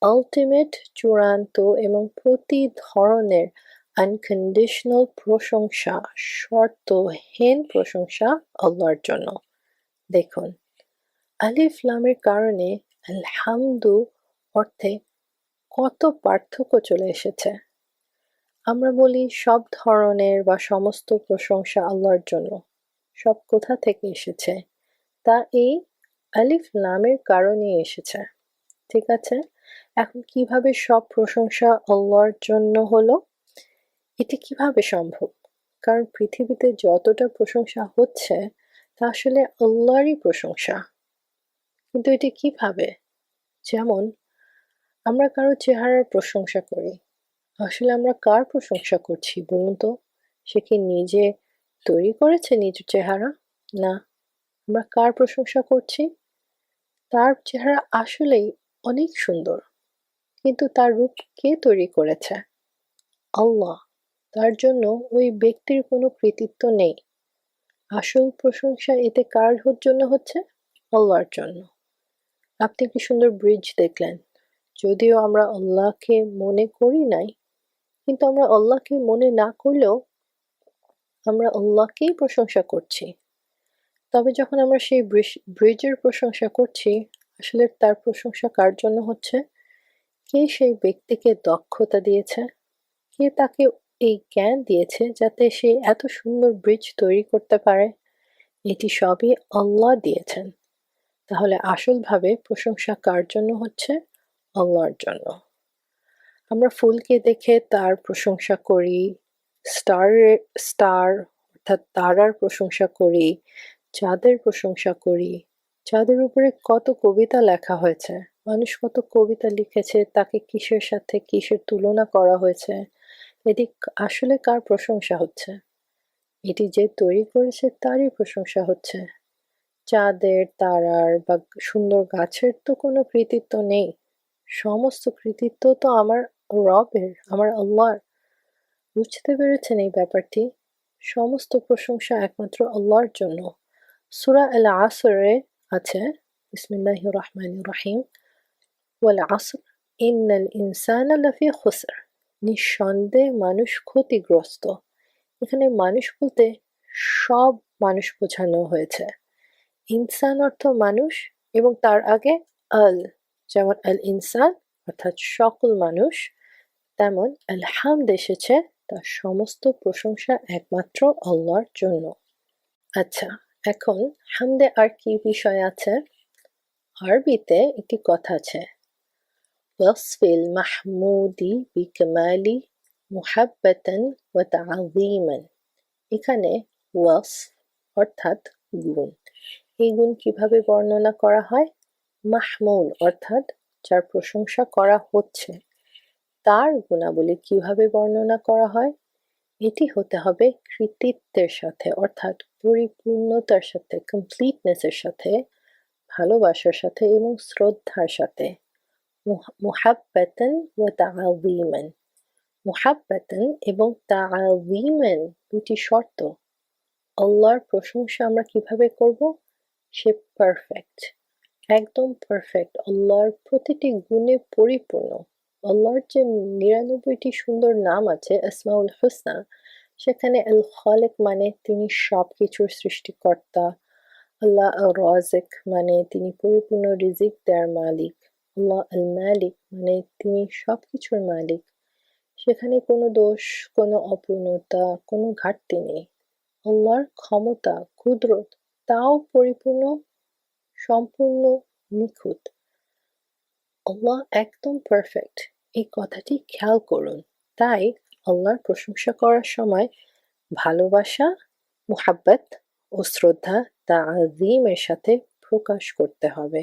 আল্টিমেট, চূড়ান্ত এবং প্রতি ধরনের আনকন্ডিশনাল প্রশংসা, শর্তহীন প্রশংসা আল্লাহর জন্য। দেখুন, আলিফ লামের কারণে আলহামদু অর্থে কত পার্থক্য চলে এসেছে। আমরা বলি সব ধরনের বা সমস্ত প্রশংসা আল্লাহর জন্য। সব কোথা থেকে এসেছে? তা এই আলিফ লামের কারণে এসেছে। ঠিক আছে, এখন কিভাবে সব প্রশংসা আল্লাহর জন্য হলো? এটি কিভাবে সম্ভব? কারণ পৃথিবীতে যতটা প্রশংসা হচ্ছে তা আসলে আল্লাহরই প্রশংসা। কিন্তু এটি কিভাবে? যেমন আমরা কারো চেহারার প্রশংসা করি। আসলে আমরা কার প্রশংসা করছি বলুন তো? সে কি নিজে তৈরি করেছে নিজের চেহারা? না। আমরা কার প্রশংসা করছি? তার চেহারা আসলেই অনেক সুন্দর, কিন্তু তার রূপ কে তৈরি করেছে? আল্লাহ। তার জন্য ওই ব্যক্তির কোনো কৃতিত্ব নেই। আসল প্রশংসা এতে কার জন্য হচ্ছে? আল্লাহর জন্য। আপনি কি সুন্দর ব্রিজ দেখলেন। যদিও আমরা আল্লাহকে মনে করি নাই, কিন্তু আমরা আল্লাহকে মনে না করলেও আমরা আল্লাহকেই প্রশংসা করছি। তবে যখন আমরা সেই ব্রিজের প্রশংসা করছি, আসলে তার প্রশংসা কার জন্য হচ্ছে? কে সেই ব্যক্তিকে দক্ষতা দিয়েছে? কে তাকে এই জ্ঞান দিয়েছে যাতে সে এত সুন্দর ব্রিজ তৈরি করতে পারে? এটি সবই আল্লাহ দিয়েছেন। তাহলে আসলভাবে প্রশংসা কার জন্য হচ্ছে? আল্লাহর জন্য। আমরা ফুলকে দেখে তার প্রশংসা করি, স্টার অর্থাৎ তারার প্রশংসা করি, চাঁদের প্রশংসা করি। চাঁদের উপরে কত কবিতা লেখা হয়েছে, মানুষ কত কবিতা লিখেছে, তাকে কিসের সাথে কিসের তুলনা করা হয়েছে। এটি আসলে কার প্রশংসা হচ্ছে? এটি যে তৈরি করেছে তারই প্রশংসা হচ্ছে। চাঁদের, তারার বা সুন্দর গাছের তো কোনো কৃতিত্ব নেই। সমস্ত কৃতিত্ব তো আমার রবের, আমার আল্লাহর। বুঝতে পেরেছেন এই ব্যাপারটি? সমস্ত প্রশংসা একমাত্র আল্লাহর জন্য। সূরা আল আসরে আছে, বিসমিল্লাহির রহমানির রহিম, ওয়াল আসর ইন্নাল ইনসানা লাফি খুসর। নিঃসন্দেহে মানুষ ক্ষতিগ্রস্ত। এখানে মানুষ বলতে সব মানুষ বোঝানো হয়েছে। ইনসান অর্থ মানুষ এবং তার আগে আল, যেমন আল ইনসান অর্থাৎ সকল মানুষ, তেমন আল হামদ এসেছে, তার সমস্ত প্রশংসা একমাত্র আল্লাহর জন্য। আচ্ছা, এখন হামদে আর কি বিষয় আছে? আরবিতে একটি কথা আছে, ওয়াসফিল মাহমুদি বিকামালি মুহাব্বাতান ওয়া তা'যীমান। এখানে ওয়াসফ অর্থাৎ গুণ। এই গুণ কিভাবে বর্ণনা করা হয়? মাহমুদ অর্থাৎ যার প্রশংসা করা হচ্ছে, তার গুণাবলী কিভাবে বর্ণনা করা হয়? এটি হতে হবে কৃতিত্বের সাথে, অর্থাৎ পরিপূর্ণতার সাথে, কমপ্লিটনেসের সাথে, ভালোবাসার সাথে এবং শ্রদ্ধার সাথে। মুহাব্বাতান ওয়া তা'যীমান। মুহাব্বাতান এবং তা'যীমান দুটি শর্ত। আল্লাহর প্রশংসা আমরা কিভাবে করব? সে পারফেক্ট, একদম পারফেক্ট, আল্লাহর প্রতিটি গুণে পরিপূর্ণ। আল্লাহর যে ৯৯টি সুন্দর নাম আছে, আসমাউল হুসনা, সেখানে আল খালিক মানে তিনি সবকিছুর সৃষ্টিকর্তা, আল্লাহ আল রাজিক মানে তিনি পরিপূর্ণ রিজিক দেয়ার মালিক, আল্লাহ আল মালিক মানে তিনি সবকিছুর মালিক। সেখানে কোনো দোষ, কোনো অপূর্ণতা, কোনো ঘাটতি নেই। আল্লাহর ক্ষমতা, কুদরত, তাও পরিপূর্ণ, সম্পূর্ণ, নিখুঁত। আল্লাহ একদম পারফেক্ট, এই কথাটি খেয়াল করুন। তাই আল্লাহর প্রশংসা করার সময় ভালোবাসা, মুহাব্বত ও শ্রদ্ধা তা'যীমের সাথে প্রকাশ করতে হবে।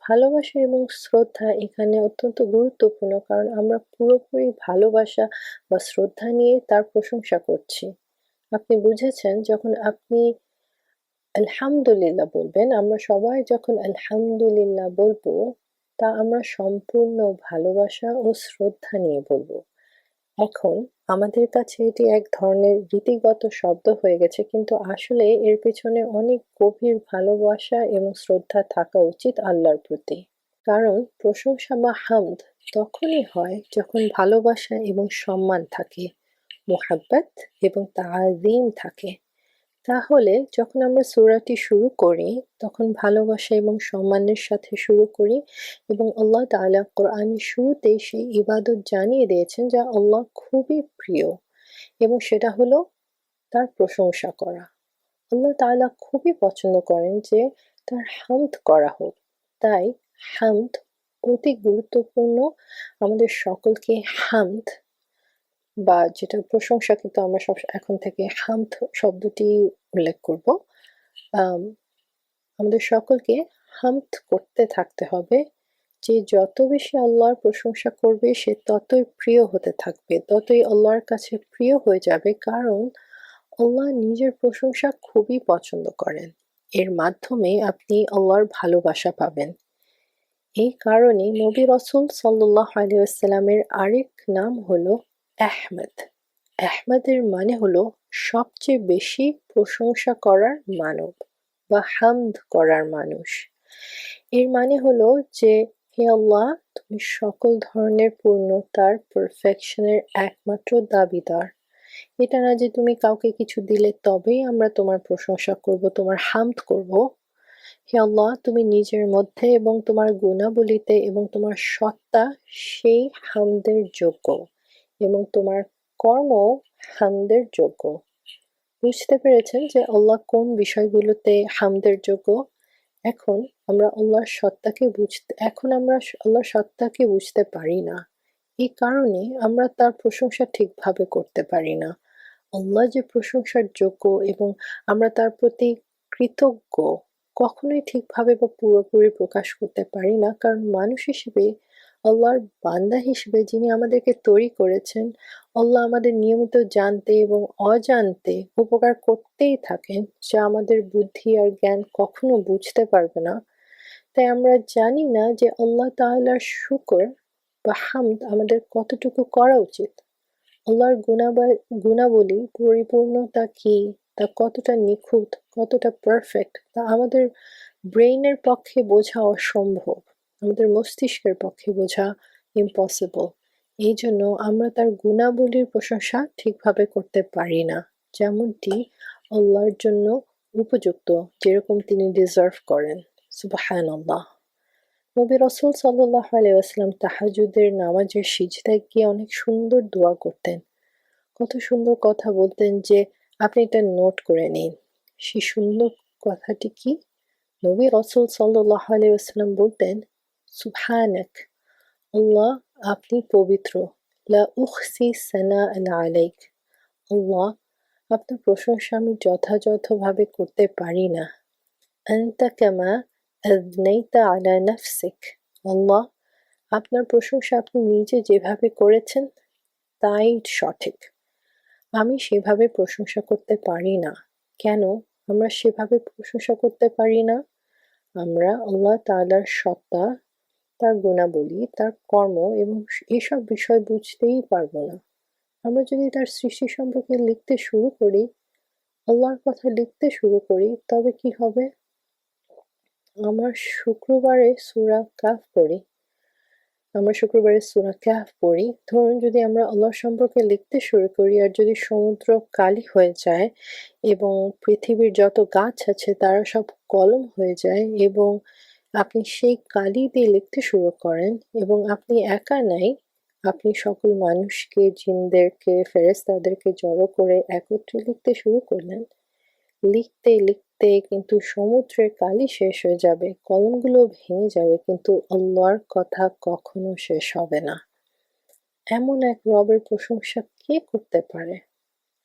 ভালোবাসা এবং শ্রদ্ধা এখানে অত্যন্ত গুরুত্বপূর্ণ, কারণ আমরা পুরোপুরি ভালোবাসা বা শ্রদ্ধা নিয়ে তার প্রশংসা করছি। আপনি বুঝেছেন, যখন আপনি আলহামদুলিল্লাহ বলবেন, আমরা সবাই যখন আলহামদুলিল্লাহ বলবো, তা আমরা সম্পূর্ণ ভালোবাসা ও শ্রদ্ধা নিয়ে বলবো। এখন আমাদের কাছে এটি এক ধরনের রীতিগত শব্দ হয়ে গেছে, কিন্তু আসলে এর পেছনে অনেক গভীর ভালোবাসা এবং শ্রদ্ধা থাকা উচিত আল্লাহর প্রতি। কারণ প্রশংসা বা হামদ তখনই হয় যখন ভালোবাসা এবং সম্মান থাকে, মুহাব্বত এবং তাআযীম থাকে। তাহলে যখন আমরা সূরাটি শুরু করি তখন ভালোবাসা এবং সম্মানের সাথে শুরু করি, এবং আল্লাহ তাআলা কোরআনের শুরুতেই সেই ইবাদত জানিয়ে দিয়েছেন যা আল্লাহ খুবই প্রিয়, এবং সেটা হলো তার প্রশংসা করা। আল্লাহ তাআলা খুবই পছন্দ করেন যে তার হামদ করা হোক। তাই হামদ অতি গুরুত্বপূর্ণ। আমাদের সকলকে হামদ বা যেটা প্রশংসা, কিন্তু আমরা সব এখন থেকে হামদ শব্দটি উল্লেখ করব। আমাদের সকলকে হামদ করতে থাকতে হবে। যে যত বেশি আল্লাহর প্রশংসা করবে সে ততই প্রিয় হতে থাকবে, ততই আল্লাহর কাছে প্রিয় হয়ে যাবে, কারণ আল্লাহ নিজের প্রশংসা খুবই পছন্দ করেন। এর মাধ্যমে আপনি আল্লাহর ভালোবাসা পাবেন। এই কারণে নবী রাসূল সাল্লাল্লাহু আলাইহি ওয়াসাল্লামের আরেক নাম হলো আহমদ। আহমদের মানে হলো সবচেয়ে বেশি প্রশংসা করার মানব বা হামদ করার মানুষ। এর মানে হলো যে হে আল্লাহ, তুমি সকল ধরনের পূর্ণতার পারফেকশনের একমাত্র দাবিদার। এটা না যে তুমি কাউকে কিছু দিলে তবেই আমরা তোমার প্রশংসা করব, তোমার হামদ করব। হে আল্লাহ, তুমি নিজের মধ্যে এবং তোমার গুণাবলীতে এবং তোমার সত্তা সেই হামদের যোগ্য, এবং তোমার কর্ম হামদের যোগ্য। বুঝতে পেরেছেন যে আল্লাহ কোন বিষয়গুলোতে হামদের যোগ্য? এখন আমরা আল্লাহর সত্তাকে বুঝতে পারি না। এই কারণে আমরা তার প্রশংসা ঠিকভাবে করতে পারি না। আল্লাহ যে প্রশংসার যোগ্য এবং আমরা তার প্রতি কৃতজ্ঞ কখনোই ঠিকভাবে বা পুরোপুরি প্রকাশ করতে পারি না, কারণ মানুষ হিসেবে, আল্লাহর বান্দা হিসেবে যিনি আমাদেরকে তৈরি করেছেন, আল্লাহ আমাদের নিয়মিত জানতে এবং অজান্তে উপকার করতেই থাকেন, যা আমাদের বুদ্ধি আর জ্ঞান কখনো বুঝতে পারবে না। তাই আমরা জানি না যে আল্লাহ তাআলার শুকর বা হামদ আমাদের কতটুকু করা উচিত। আল্লাহর গুণাবলী পরিপূর্ণতা কি, তা কতটা নিখুঁত, কতটা পারফেক্ট, তা আমাদের ব্রেইনের পক্ষে বোঝা অসম্ভব, আমাদের মস্তিষ্কের পক্ষে বোঝা ইম্পসিবল। এই জন্য আমরা তার গুণাবলীর প্রশংসা ঠিকভাবে করতে পারি না, যেমনটি আল্লাহর জন্য উপযুক্ত, যেরকম তিনি ডিজার্ভ করেন। সুবহানাল্লাহ। নবী রাসূল সাল্লাল্লাহু আলাইহি ওয়াসাল্লাম তাহাজ্জুদের নামাজের সিজদায় গিয়ে অনেক সুন্দর দোয়া করতেন, কত সুন্দর কথা বলতেন যে আপনি এটা নোট করে নিন। সেই সুন্দর কথাটি কি? নবী রাসূল সাল্লাল্লাহু আলাইহি ওয়াসাল্লাম বলতেন, সুবহানাক, আল্লাহ আপনি পবিত্র, লা উহসি সানাআন আলাইক, আল্লাহ আপনার প্রশংসা আমি যথাযথভাবে করতে পারি না। আনতা কামা আযনাইতা আলা নাফসিক, আল্লাহ আপনার প্রশংসা আপনি নিজে যেভাবে করেছেন তাই সঠিক। আমি সেভাবে প্রশংসা করতে পারি না। কেন আমরা সেভাবে প্রশংসা করতে পারি না? আমরা আল্লাহ তাআলার সত্তা, তার গুণাবলী, তার কর্ম এবং এসব বিষয় বুঝতেই পারবো না। আমরা যদি তার সৃষ্টি সম্পর্কে লিখতে শুরু করি, আল্লাহর কথা লিখতে শুরু করি, তবে কি হবে? আমরা শুক্রবারে সূরা কাহফ পড়ি। ধরুন যদি আমরা আল্লাহ সম্পর্কে লিখতে শুরু করি আর যদি সমুদ্র কালি হয়ে যায় এবং পৃথিবীর যত গাছ আছে তারা সব কলম হয়ে যায়, এবং আপনি সেই কালি দিয়ে লিখতে শুরু করেন, এবং আপনি একা নাই, আপনি সকল মানুষকে, জিনদেরকে, ফেরেশতাদেরকে জড়ো করে একত্রে লিখতে শুরু করলেন। লিখতে লিখতে কিন্তু সমুদ্রের কালি শেষ হয়ে যাবে, কলমগুলো ভেঙে যাবে, কিন্তু আল্লাহর কথা কখনো শেষ হবে না। এমন এক রবের প্রশংসা কে করতে পারে?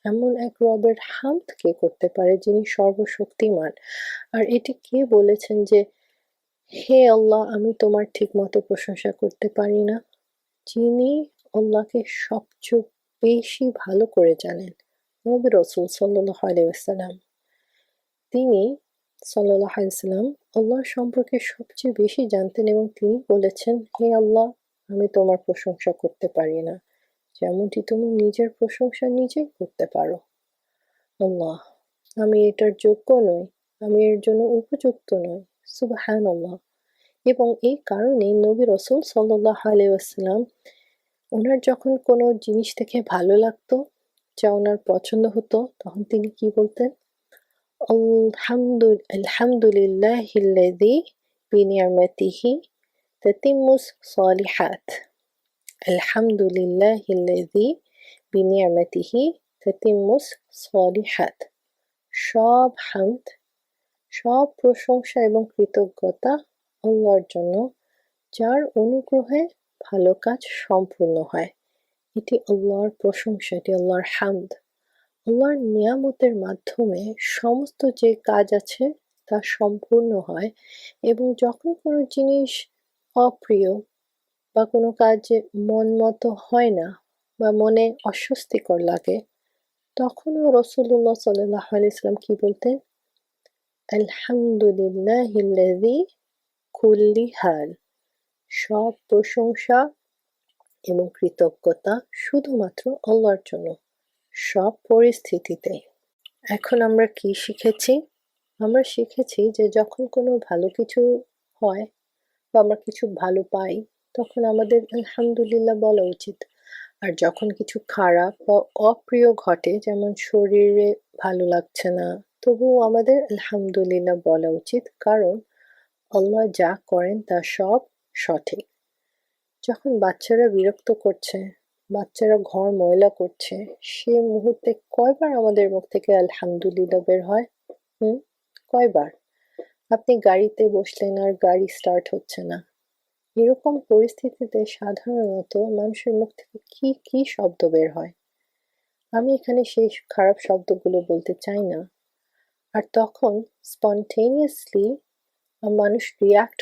এমন এক রবের হামদ কে করতে পারে যিনি সর্বশক্তিমান? আর এটি কে বলেছেন যে হে আল্লাহ, আমি তোমার ঠিক মতো প্রশংসা করতে পারি না? যিনি আল্লাহকে সবচেয়ে বেশি ভালো করে জানেন, নবী রাসূল সাল্লাল্লাহু আলাইহি ওয়াসাল্লাম। তিনি সাল্লাল্লাহু আলাইহি ওয়াসাল্লাম আল্লাহ সম্পর্কে সবচেয়ে বেশি জানতেন, এবং তিনি বলেছেন, হে আল্লাহ, আমি তোমার প্রশংসা করতে পারি না। যেমনটি তুমি নিজের প্রশংসা নিজেই করতে পারো। আল্লাহ, আমি এটার যোগ্য নই, আমি এর জন্য উপযুক্ত নই। সুবহানাল্লাহ। এবং এই কারণেই নবী রাসূল সাল্লাল্লাহু আলাইহি ওয়াসাল্লাম ওনার যখন কোনো জিনিস দেখে ভালো লাগতো, যা ওনার পছন্দ হতো, তখন তিনি কি বলতেন? আলহামদুলিল্লাহিল্লাযী বিনি'মাতিহি তাতিম্মুস সালিহাত। আলহামদুলিল্লাহিল্লাযী বিনি'মাতিহি তাতিম্মুস সালিহাত। সব হামদ, সব প্রশংসা এবং কৃতজ্ঞতা আল্লাহর জন্য, যার অনুগ্রহে ভালো কাজ সম্পূর্ণ হয়। এটি আল্লাহর প্রশংসা, এটি আল্লাহর হামদ। আল্লাহর নিয়ামতের মাধ্যমে সমস্ত যে কাজ আছে তা সম্পূর্ণ হয়, এবং যখন কোনো জিনিস অপ্রিয় বা কোনো কাজ মন মতো হয় না বা মনে অস্বস্তিকর লাগে, তখনও রাসূলুল্লাহ সাল্লাল্লাহু আলাইহি ওয়াসাল্লাম কি বলতেন? আলহামদুলিল্লাহিল্লাযী কুল্লি হাল। সব প্রশংসা এবং কৃতজ্ঞতা শুধুমাত্র আল্লাহর জন্য, সব পরিস্থিতিতে। এখন আমরা কি শিখেছি? আমরা শিখেছি যে যখন কোনো ভালো কিছু হয় বা আমরা কিছু ভালো পাই, তখন আমাদের আলহামদুলিল্লাহ বলা উচিত। আর যখন কিছু খারাপ বা অপ্রিয় ঘটে, যেমন শরীরে ভালো লাগছে না, তবুও আমাদের আলহামদুলিল্লাহ বলা উচিত, কারণ আল্লাহ যা করেন তা সব সঠিক। যখন বাচ্চারা বিরক্ত করছে, বাচ্চারা ঘর ময়লা করছে, সে মুহূর্তে কয়বার আমাদের মুখ থেকে আলহামদুলিল্লাহ বের হয়? কয়বার? আপনি গাড়িতে বসলেন আর গাড়ি স্টার্ট হচ্ছে না, এরকম পরিস্থিতিতে সাধারণত মানুষের মুখ থেকে কি কি শব্দ বের হয়? আমি এখানে সেই খারাপ শব্দগুলো বলতে চাই না। আর তখন স্পন্টেনিয়াসলি মানুষ রিয়াক্ট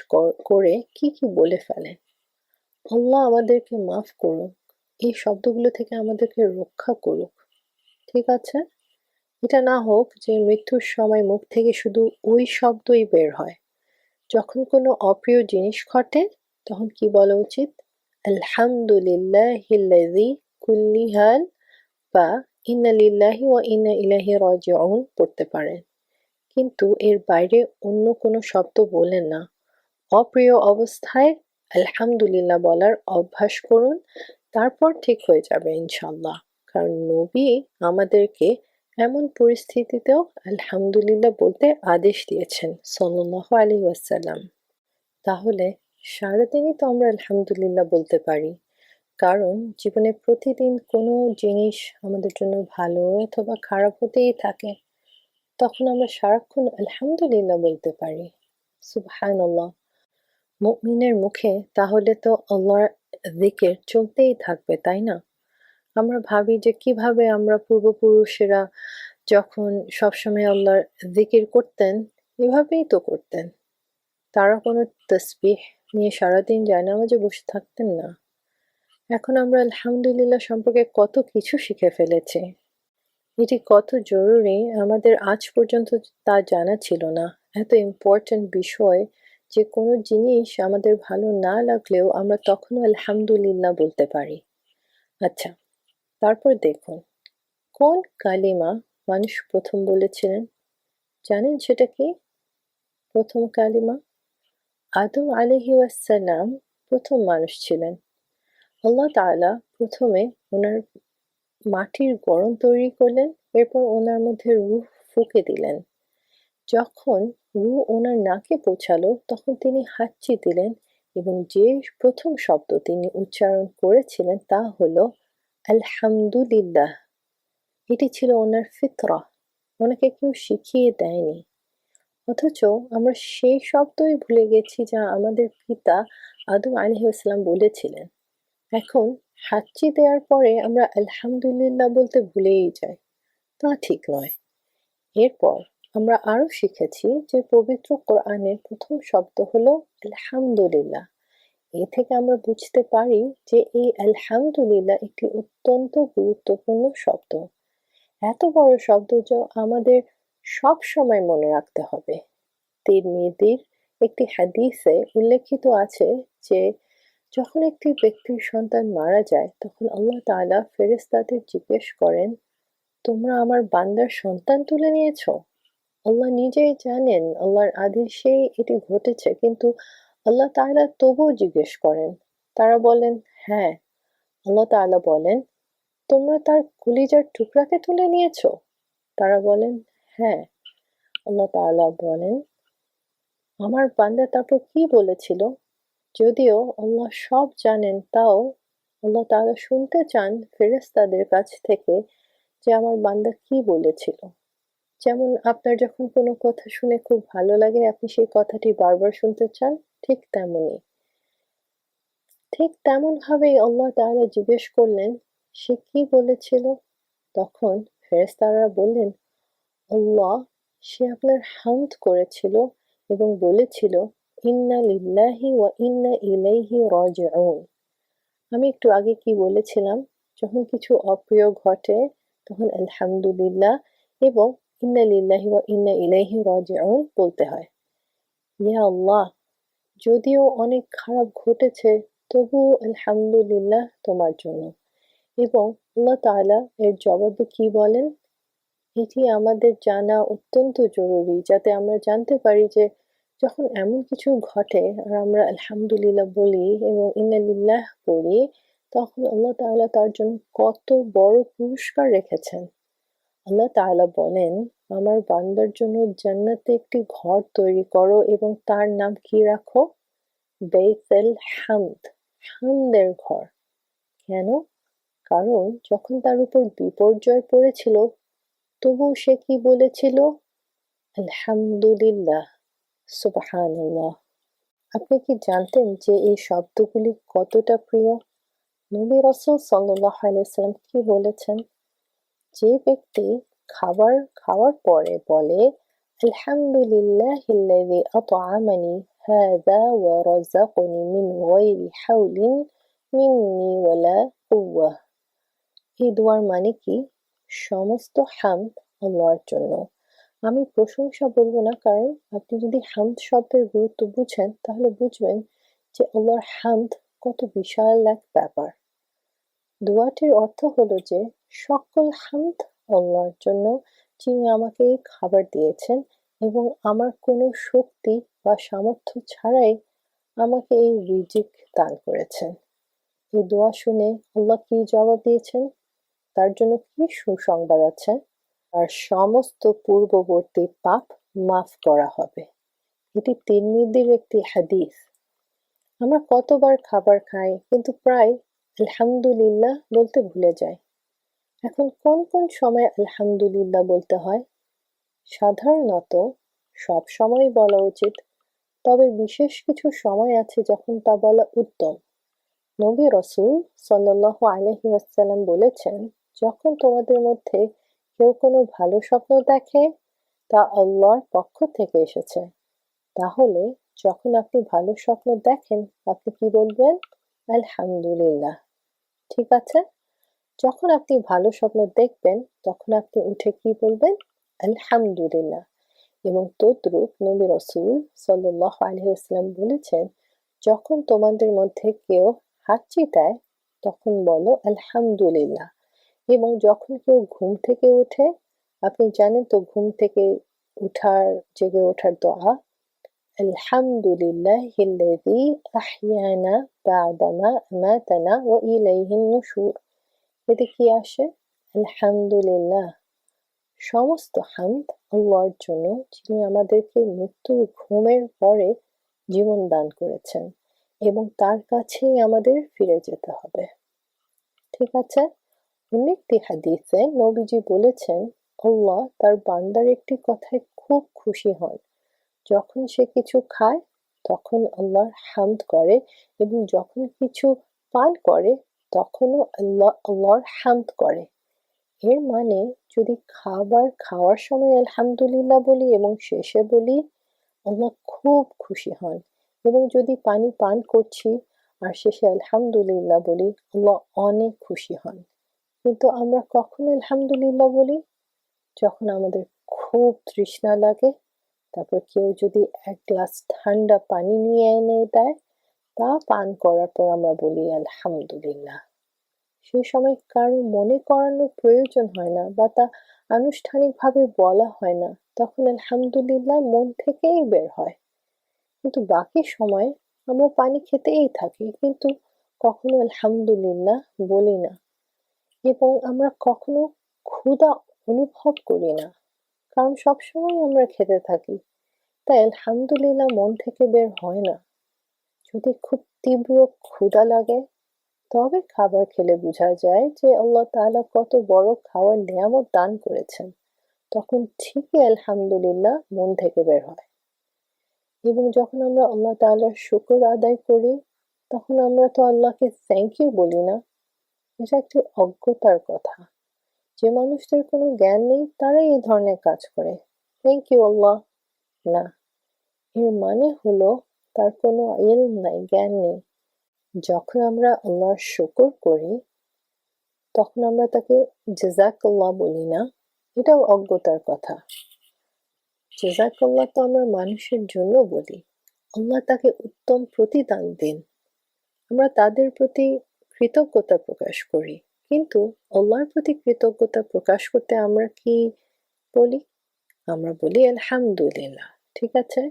করে কি কি বলে ফেলে। আল্লাহ আমাদেরকে মাফ করুক, এই শব্দগুলো থেকে আমাদেরকে রক্ষা করুক। ঠিক আছে? এটা না হোক যে মৃত্যুর সময় মুখ থেকে শুধু ওই শব্দই বের হয়। যখন কোনো অপ্রিয় জিনিস ঘটে, তখন কি বলা উচিত? আলহামদুলিল্লাহিল্লাযী কুল্লি হাল, বা ইন্না লিল্লাহি ওয়া ইন্না ইলাইহি রাজিউন পড়তে পারেন। কিন্তু এর বাইরে অন্য কোনো শব্দ বলেন না। অপ্রিয় অবস্থায় আলহামদুলিল্লাহ বলার অভ্যাস করুন, তারপর ঠিক হয়ে যাবে ইনশাআল্লাহ। কারণ নবী আমাদেরকে এমন পরিস্থিতিতেও আলহামদুলিল্লাহ বলতে আদেশ দিয়েছেন সাল্লাল্লাহু আলাইহি ওয়াসাল্লাম। তাহলে সারাদিনই তো আমরা আলহামদুলিল্লাহ বলতে পারি, কারণ জীবনে প্রতিদিন কোনো জিনিস আমাদের জন্য ভালো অথবা খারাপ হতেই থাকে। তখন আমরা সারাক্ষণ আলহামদুলিল্লাহ বলতে পারি। সুবহানাল্লাহ। মুমিনের মুখে তাহলে তো আল্লাহর যিকির চলতেই থাকবে, তাই না? আমরা ভাবি যে কিভাবে আমরা পূর্বপুরুষেরা যখন সবসময় আল্লাহর যিকির করতেন, এভাবেই তো করতেন। তারা কোনো তাসবিহ নিয়ে সারাদিন জায়নামাজে বসে থাকতেন না। এখন আমরা আলহামদুলিল্লাহ সম্পর্কে কত কিছু শিখে ফেলেছি। এটি কত জরুরি আমাদের আজ পর্যন্ত তা জানা ছিল না। এত ইম্পর্ট্যান্ট বিষয় যে কোনো জিনিস আমাদের ভালো না লাগলেও আমরা তখনও আলহামদুলিল্লাহ বলতে পারি। আচ্ছা, তারপর দেখুন কোন কালিমা মানুষ প্রথম বলেছিলেন। জানেন সেটা কি? প্রথম কালিমা আদম আলাইহিস সালাম প্রথম মানুষ ছিলেন। আল্লাহ তাআলা প্রথমে ওনার মাটির গড়ন তৈরি করলেন, এরপর ওনার মধ্যে রূহ ফুঁকে দিলেন। যখন রূহ ওনার নাকে পৌঁছালো, তখন তিনি হাঁচি দিলেন, এবং যে প্রথম শব্দ তিনি উচ্চারণ করেছিলেন তা হলো আলহামদুলিল্লাহ। এটি ছিল ওনার ফিতরা, ওনাকে কেউ শিখিয়ে দেয়নি। অথচ আমরা সেই শব্দই ভুলে গেছি যা আমাদের পিতা আদম আলাইহিস সালাম বলেছিলেন। এখন হাঁচি দেওয়ার পরে আমরা আলহামদুলিল্লাহ বলতে ভুলেই যাই, তা ঠিক নয়। এরপর আমরা আরো শিখেছি যে পবিত্র কোরআনের প্রথম শব্দ হলো আলহামদুলিল্লাহ। এ থেকে আমরা বুঝতে পারি যে এই আলহামদুলিল্লাহ একটি অত্যন্ত গুরুত্বপূর্ণ শব্দ। এত বড় শব্দ যা আমাদের সব সময় মনে রাখতে হবে। তিরমিজির একটি হাদিসে উল্লেখিত আছে যে যখন একটি ব্যক্তির সন্তান মারা যায় তখন আল্লাহ তাআলা ফেরেশতাদের জিজ্ঞেস করেন, তোমরা আমার বান্দার সন্তান তুলে নিয়েছো? আল্লাহ নিজেই জানেন আল্লাহর আদেশেই এটি ঘটেছে, কিন্তু আল্লাহ তাআলা তবুও জিজ্ঞেস করেন। তারা বলেন, হ্যাঁ। আল্লাহ তাআলা বলেন, তোমরা তার কলিজার টুকরাকে তুলে নিয়েছো? তারা বলেন, হ্যাঁ। আল্লাহ তাআলা বলেন, আমার বান্দা তারপর কি বলেছিল? যদিও আল্লাহ সব জানেন, তাও আল্লাহ তাআলা শুনতে চান ফেরেশতাদের কাছ থেকে যে আমার বান্দা কি বলেছিল। যেমন আপনার যখন কোনো কথা শুনে খুব ভালো লাগে, আপনি সেই কথাটি বারবার শুনতে চান, ঠিক তেমনই। ঠিক তেমন ভাবেই আল্লাহ তাআলা জিজ্ঞেস করলেন, সে কি বলেছিল? তখন ফেরেশতারা বললেন, আল্লাহ, সে আপনার হামদ করেছিল এবং বলেছিল, ইন্না লিল্লাহি ওয়া ইন্না ইলাইহি রাজিউন। আমি একটু আগে কি বলেছিলাম? যখন কিছু অপ্রিয় ঘটে তখন আলহামদুলিল্লাহ এবং ইন্না লিল্লাহি ওয়া ইন্না ইলাইহি রাজিউন বলতে হয়। ইয়া আল্লাহ, যদিও অনেক খারাপ ঘটেছে তবুও আলহামদুলিল্লাহ তোমার জন্য। এবং আল্লাহ তাআলা এর জবাবে কি বলেন? এটি আমাদের জানা অত্যন্ত জরুরি, যাতে আমরা জানতে পারি যে যখন এমন কিছু ঘটে আর আমরা আলহামদুলিল্লাহ বলি এবং ইন্না লিল্লাহ পড়ি, তখন আল্লাহ তাআলা তার জন্য কত বড় পুরস্কার রেখেছেন। আল্লাহ তাআলা বলেন, আমার বান্দার জন্য জান্নাতে একটি ঘর তৈরি করো এবং তার নাম কি রাখো? বেইতুল হামদ, হামদের ঘর। কেন? কারণ যখন তার উপর বিপর্যয় পড়েছিল তবুও সে কি বলেছিল? আলহামদুলিল্লাহ, সুবহানাল্লাহ। আপনি কি জানতেন যে এই শব্দগুলি কতটা প্রিয়? নবী রাসূল সাল্লাল্লাহু আলাইহি ওয়াসাল্লাম কি বলেছেন? যে ব্যক্তি খাবার খাওয়ার পরে বলে, আলহামদুলিল্লাহিল্লাযী আত'আমানি হাযা ওয়া রাযাকানি মিন গায়রি হাওলিন মিন্নি ওয়ালা কুওয়াহ। এই দোয়ার মানে কি? সমস্ত হামদ আল্লাহর জন্য। আমি প্রশংসা বলবো না, কারণ আপনি যদি হামদ শব্দের গুরুত্ব বুঝেন তাহলে বুঝবেন যে আল্লাহর হামদ কত বিশাল এক ব্যাপার। দোয়াটির অর্থ হলো যে সকল হামদ আল্লাহর জন্য, যিনি আমাকে এই খাবার দিয়েছেন এবং আমার কোনো শক্তি বা সামর্থ্য ছাড়াই আমাকে এই রিজিক দান করেছেন। এই দোয়া শুনে আল্লাহ কি জবাব দিয়েছেন? তার জন্য কি সুসংবাদ আছে? আর সমস্ত পূর্ববর্তী পাপ মাফ করা হবে। এটি তিরমিজির একটি হাদিস। আমরা কতবার খাবার খাই কিন্তু প্রায় আলহামদুলিল্লাহ বলতে ভুলে যাই। এখন কোন কোন সময় আলহামদুলিল্লাহ বলতে হয়? সাধারণত সব সময় বলা উচিত, তবে বিশেষ কিছু সময় আছে যখন তা বলা উত্তম। নবী রাসূল সাল্লাল্লাহু আলাইহি ওয়াসাল্লাম বলেছেন, যখন তোমাদের মধ্যে কেউ কোনো ভালো স্বপ্ন দেখে তা আল্লাহর পক্ষ থেকে এসেছে, তাহলে যখন আপনি ভালো স্বপ্ন দেখেন আপনি কি বলবেন? আলহামদুলিল্লাহ। ঠিক আছে? যখন আপনি ভালো স্বপ্ন দেখবেন তখন আপনি উঠে কি বলবেন? আলহামদুলিল্লাহ। এবং তদ্রূপ নবী রাসূল সাল্লাল্লাহু আলাইহি ওয়াসাল্লাম বলেছেন, যখন তোমাদের মধ্যে কেউ হাঁচি দেয় তখন বলো আলহামদুলিল্লাহ। এবং যখন কেউ ঘুম থেকে ওঠে, আপনি জানেন তো ঘুম থেকে জেগে ওঠার দোয়া, আলহামদুলিল্লাহিল্লাযী আহইয়ানা বা'দামা আমাতানা ওয়া ইলাইহিন নুশুর। এতে কি আসে? আলহামদুলিল্লাহ, সমস্ত হামদ আল্লাহর জন্য, যিনি আমাদেরকে মৃত্যুর ঘুমের পরে জীবন দান করেছেন এবং তার কাছেই আমাদের ফিরে যেতে হবে। ঠিক আছে? অন্য একটি হাদিসে নবীজি বলেছেন, আল্লাহ তার বান্দার একটি কথায় খুব খুশি হন। যখন সে কিছু খায় তখন আল্লাহর হামদ করে এবং যখন কিছু পান করে তখনও আল্লাহর হামদ করে। এর মানে যদি খাবার খাওয়ার সময় আলহামদুলিল্লাহ বলি এবং শেষে বলি, আল্লাহ খুব খুশি হন। এবং যদি পানি পান করছি আর শেষে আলহামদুলিল্লাহ বলি, আল্লাহ অনেক খুশি হন। কিন্তু আমরা কখন আলহামদুলিল্লাহ বলি? যখন আমাদের খুব তৃষ্ণা লাগে, তারপর কেউ যদি এক গ্লাস ঠান্ডা পানি নিয়ে এনে দেয়, তা পান করার পর আমরা বলি আলহামদুলিল্লাহ। সেই সময় কারো মনে করানোর প্রয়োজন হয় না বা তা আনুষ্ঠানিকভাবে বলা হয় না, তখন আলহামদুলিল্লাহ মন থেকেই বের হয়। কিন্তু বাকি সময় আমরা পানি খেতেই থাকি, কিন্তু কখনো আলহামদুলিল্লাহ বলি না, এবং আমরা কখনো ক্ষুধা অনুভব করি না, কারণ সবসময় আমরা খেতে থাকি। তাই আলহামদুলিল্লাহ মন থেকে বের হয় না। যদি খুব তীব্র ক্ষুধা লাগে, তবে খাবার খেলে বোঝা যায় যে আল্লাহ তাআলা কত বড় খাওয়ার নিয়ামত দান করেছেন, তখন ঠিকই আলহামদুলিল্লাহ মন থেকে বের হয়। এবং যখন আমরা আল্লাহ তাআলার শুকর আদায় করি, তখন আমরা তো আল্লাহকে থ্যাংক ইউ বলি না। এটা একটি অজ্ঞতার কথা। যে মানুষদের কোনো জ্ঞান নেই তারাই এই ধরনের কাজ করে, থ্যাংক ইউ আল্লাহ না। এর মানে হলো তার কোনো ইলম নাই, জ্ঞান নেই। যখন আমরা আল্লাহর শুকর করি, তখন আমরা তাকে জাযাকাল্লাহ বলি না, এটাও অজ্ঞতার কথা। জাযাকাল্লাহ তো আমরা মানুষের জন্য বলি, আল্লাহ তাকে উত্তম প্রতিদান দিন, আমরা তাদের প্রতি কৃতজ্ঞতা প্রকাশ করি। কিন্তু আল্লাহর প্রতি কৃতজ্ঞতা প্রকাশ করতে আমরা কি বলি? আমরা বলি আলহামদুলিল্লাহ, ঠিক আছে?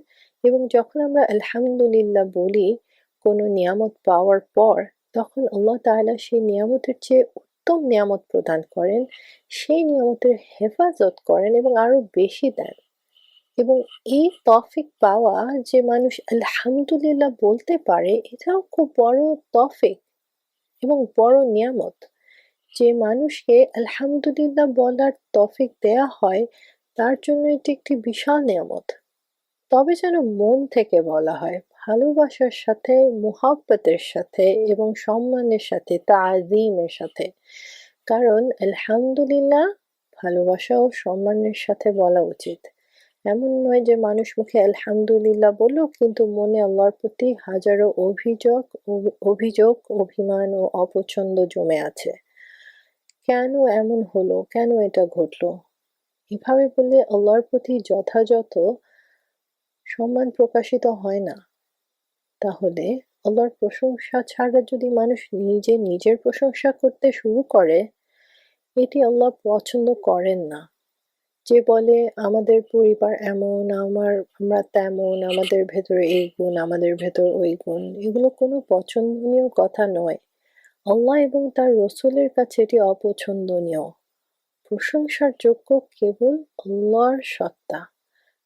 এবং যখন আমরা আলহামদুলিল্লাহ বলি কোনো নিয়ামত পাওয়ার পর, তখন আল্লাহ তাআলা সেই নিয়ামতের চেয়ে উত্তম নিয়ামত প্রদান করেন, সেই নিয়ামতের হেফাজত করেন এবং আরো বেশি দেন। এবং এই তৌফিক পাওয়া, যে মানুষ আলহামদুলিল্লাহ বলতে পারে, এটাও খুব বড় তৌফিক এবং বড় নিয়ামত। যে মানুষকে আলহামদুলিল্লাহ বলার তৌফিক দেয়া হয়, তার জন্য এটি একটি বিশাল নিয়ামত। তবে যেন মন থেকে বলা হয়, ভালোবাসার সাথে, মুহাব্বতের সাথে এবং সম্মানের সাথে, তাআযীমের সাথে। কারণ আলহামদুলিল্লাহ ভালোবাসা ও সম্মানের সাথে বলা উচিত। এমন নয় যে মানুষ মুখে আলহামদুলিল্লাহ বলল, কিন্তু মনে আল্লাহর প্রতি হাজারো অভিযোগ, অভিমান ও অপছন্দ জমে আছে। কেন এমন হলো, কেন এটা ঘটলো? এভাবে বললে আল্লাহর প্রতি যথাযথ সম্মান প্রকাশিত হয় না। তাহলে আল্লাহর প্রশংসা ছাড়া যদি মানুষ নিজের প্রশংসা করতে শুরু করে, এটি আল্লাহ পছন্দ করেন না। যে বলে আমাদের পরিবার এমন, আমরা তেমন, আমাদের ভেতরে এই গুণ, আমাদের ভেতর ওই গুণ, এগুলো কোনো পছন্দনীয় কথা নয়। আল্লাহ এবং তার রসূলের কাছে এটি অপছন্দনীয়। প্রশংসার যোগ্য কেবল আল্লাহর সত্তা।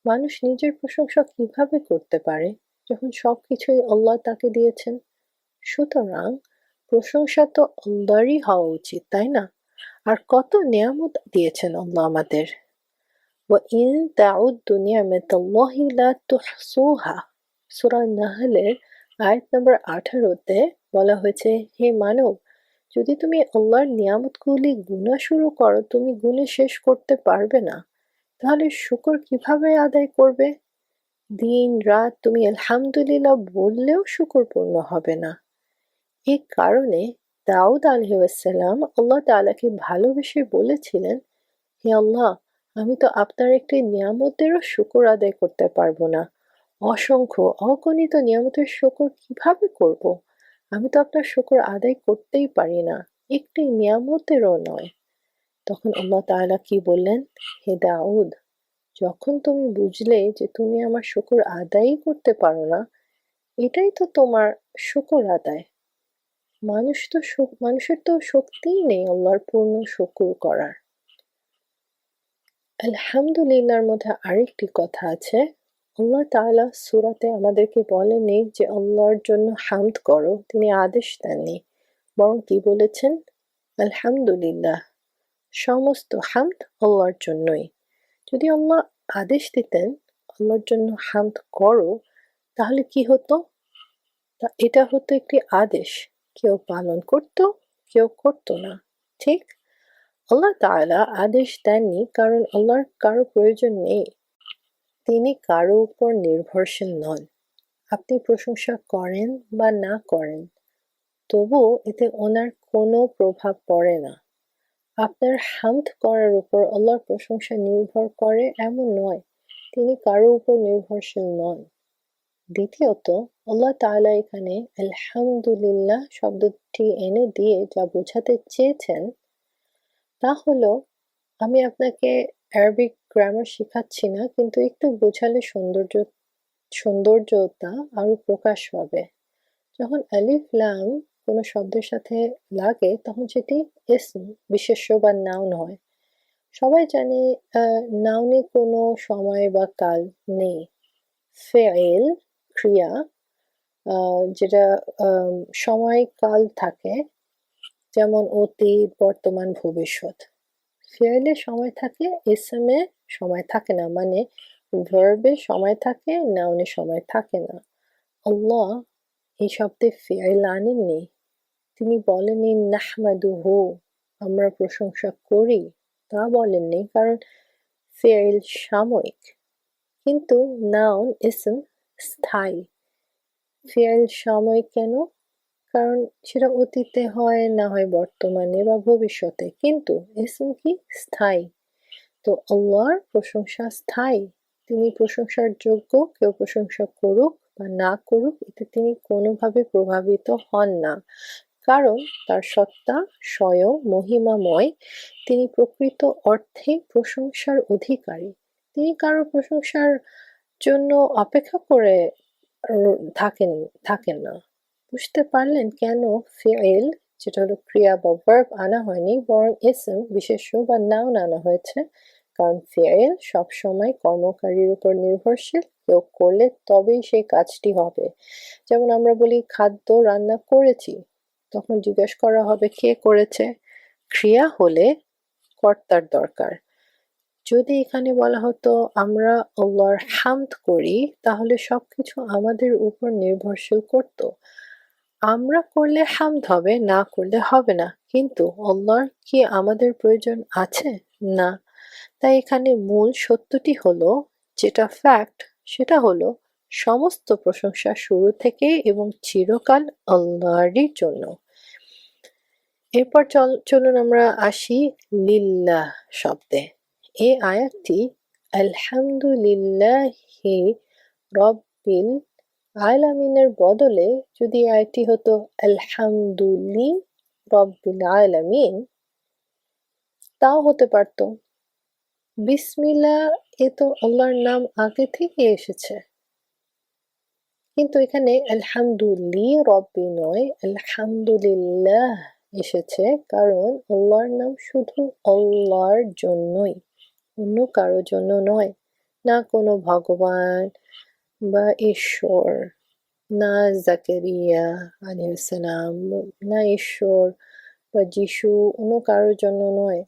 মানুষ নিজের প্রশংসা কিভাবে করতে পারে যখন সবকিছুই আল্লাহ তাকে দিয়েছেন? সুতরাং প্রশংসা তো আল্লাহরই হওয়া উচিত, তাই না? আর কত নিয়ামত দিয়েছেন আল্লাহ আমাদের। وَإِن تَعُدُّوا نِعْمَةَ اللَّهِ لَا تُحْصُوهَا, সূরা নাহলের আয়াত নম্বর 18-তে বলা হয়েছে, হে মানব, যদি তুমি আল্লাহর নিয়ামতগুলি গুণা শুরু করো, তুমি গুণে শেষ করতে পারবে না। তাহলে শুকর কিভাবে আদায় করবে? দিন রাত তুমি আলহামদুলিল্লাহ বললেও শুকর পূর্ণ হবে না। এই কারণে দাউদ আলাইহিসসালাম আল্লাহ তাআলাকে ভালোবেসে বলেছিলেন, হে আল্লাহ, আমি তো আপনার একটি নিয়ামতেরও শুকর আদায় করতে পারবো না। অসংখ্য অগণিত নিয়ামতের শুকর কিভাবে করব? আমি তো আপনার শুকর আদায় করতেই পারি না, একটি নিয়ামতেরও নয়। তখন আল্লাহ তাআলা কি বললেন? হে দাউদ, যখন তুমি বুঝলে যে তুমি আমার শুকর আদায়ই করতে পারো না, এটাই তো তোমার শুকর আদায়। মানুষের তো শক্তিই নেই আল্লাহর পূর্ণ শুকর করার। আলহামদুলিল্লাহর মধ্যে আরেকটি কথা আছে। আল্লাহ তাআলা সূরাতে আমাদেরকে বলেননি যে আল্লাহর জন্য হামদ করো, তিনি আদেশ দেননি, বরং কি বলেছেন? আলহামদুলিল্লাহ, সমস্ত হামদ আল্লাহর জন্যই। যদি আল্লাহ আদেশ দিতেন আল্লাহর জন্য হামদ করো, তাহলে কি হতো? এটা হতো একটি আদেশ, কেউ পালন করত, কেউ করত না, ঠিক? আল্লাহ তাআলা আদেশ দেননি, কারণ আল্লাহর কারো প্রয়োজন নেই, তিনি কারো উপর নির্ভরশীল নন। আপনি প্রশংসা করেন বা না করেন, তবু এতে ওনার কোনো প্রভাব পড়ে না। আপনার হামদ করার উপর আল্লাহর প্রশংসা নির্ভর করে এমন নয়, তিনি কারো উপর নির্ভরশীল নন। দ্বিতীয়ত, আল্লাহ তাআলা এখানে আলহামদুলিল্লাহ শব্দটি এনে দিয়ে যা বোঝাতে চেয়েছেন তা হলো, আমি আপনাকে আরবিক গ্রামার শেখাচ্ছি না, কিন্তু একটু বোঝালে সৌন্দর্যতা আরো প্রকাশ পাবে। যখন আলিফ লাম কোনো শব্দের সাথে লাগে তখন সেটি ইসম, বিশেষ্য বা নাউন হয়। সবাই জানে নাউনে কোনো সময় বা কাল নেই। ফেইল ক্রিয়া যেটা সময় কাল থাকে, যেমন অতীত, বর্তমান, ভবিষ্যৎ। ফেইলে সময় থাকে, ইসমে সময় থাকে না, মানে ভার্বে সময় থাকে, নাউনে সময় থাকে না। আল্লাহ এই শব্দে ফেইল আনেননি। তিনি বলেননি নাহমাদুহু, আমরা প্রশংসা করি, তা বলেননি, কারণ ফেইল সাময়িক, কিন্তু নাউন ইসম স্থায়ী। ফেইল সাময়িক কেন? কারণ সেটা অতীতে হয়, না হয় বর্তমানে বা ভবিষ্যতে, কিন্তু ইসম কি? স্থায়ী। তো আল্লাহর প্রশংসা স্থায়ী, তিনি প্রশংসার যোগ্য। কেউ প্রশংসা করুক বা না করুক, এতে তিনি কোনোভাবে প্রভাবিত হন না, কারণ তার সত্তা স্বয়ং মহিমাময়। তিনি প্রকৃত অর্থে প্রশংসার অধিকারী। তিনি কারো প্রশংসার জন্য অপেক্ষা করে থাকেন না। বুঝতে পারলেন কেন ফেইল, যেটা হলো ক্রিয়া বা ভার্ব, আনা হয়নি, বরং ইসম, বিশেষ্য বা নাউন আনা হয়েছে? কারণ ফেইল সবসময় কর্মকারীর উপর নির্ভরশীল। কেউ করলে তবেই সেই কাজটি হবে। যেমন আমরা বলি খাদ্য রান্না করেছি, তখন জিজ্ঞেস করা হবে কে করেছে। ক্রিয়া হলে কর্তার দরকার। যদি এখানে বলা হতো আমরা আল্লাহর হামদ করি, তাহলে সবকিছু আমাদের উপর নির্ভরশীল করত। আমরা করলে হামদ হবে, না করলে হবে না। কিন্তু আল্লাহর কি আমাদের প্রয়োজন আছে? না। তাই এখানে মূল সত্যটি হলো, যেটা ফ্যাক্ট, সেটা হলো সমস্ত প্রশংসা শুরু থেকে এবং চিরকাল আল্লাহরই জন্য। এরপর চলুন আমরা আসি লিল্লাহ শব্দে। এই আয়াতটি আলহামদুলিল্লাহি রব্বিল আলামিনের বদলে যদি আয়াতটি হতো আলহামদুলি রব্বিল আলামিন, তাও হতে পারত। বিসমিল্লাহ এ তো আল্লাহর নাম আগে থেকে এসেছে, কিন্তু এখানে আলহামদুলি রব্বি নয়, আলহামদুলিল্লাহ এসেছে, কারণ আল্লাহর নাম শুধু আল্লাহর জন্যই, অন্য কারো জন্য নয়। না কোনো ভগবান বা ঈশ্বর, না জাকারিয়া আলাইহিস সালাম, না ঈশ্বর বা যিশু, অন্য কারোর জন্য নয়।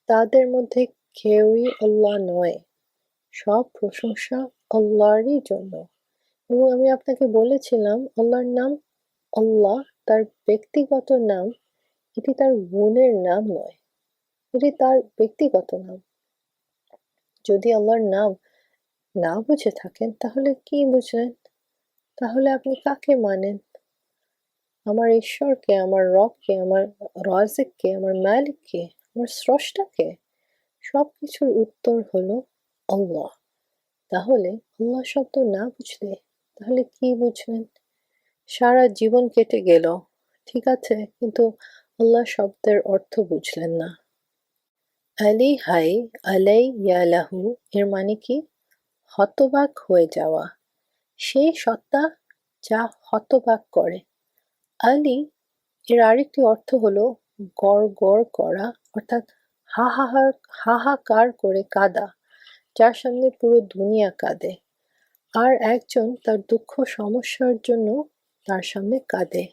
তাদের মধ্যে কেউই আল্লাহ নয়। সব প্রশংসা আল্লাহরই জন্য। এবং আমি আপনাকে বলেছিলাম আল্লাহর নাম আল্লাহ তার ব্যক্তিগত নাম, এটি তার গুণের নাম নয়, এটি তার ব্যক্তিগত নাম। যদি আল্লাহর নাম না বুঝে থাকেন তাহলে কি বুঝলেন? তাহলে আপনি কাকে মানেন? আমার ঈশ্বরকে, আমার রবকে, আমার রাজিককে, আমার মালিককে, আমার স্রষ্টাকে? সবকিছুর উত্তর হলো আল্লাহ। তাহলে আল্লাহ শব্দ না বুঝলে তাহলে কি বুঝলেন? সারা জীবন কেটে গেল, ঠিক আছে, কিন্তু আল্লাহ শব্দের অর্থ বুঝলেন না। আলী হাই আলাই ইয়ালাহু এর মানে কি? হতবাক হয়ে যাওয়া, সেই সত্তা যা হতবাক করে। আলী এর আরেকটি অর্থ হলো গড় গড় করা, অর্থাৎ হাহাকার করে কাঁদা, যার সামনে পুরো দুনিয়া কাঁদে। আর একজন তার দুঃখ সমস্যার জন্য তার সামনে কাঁদে।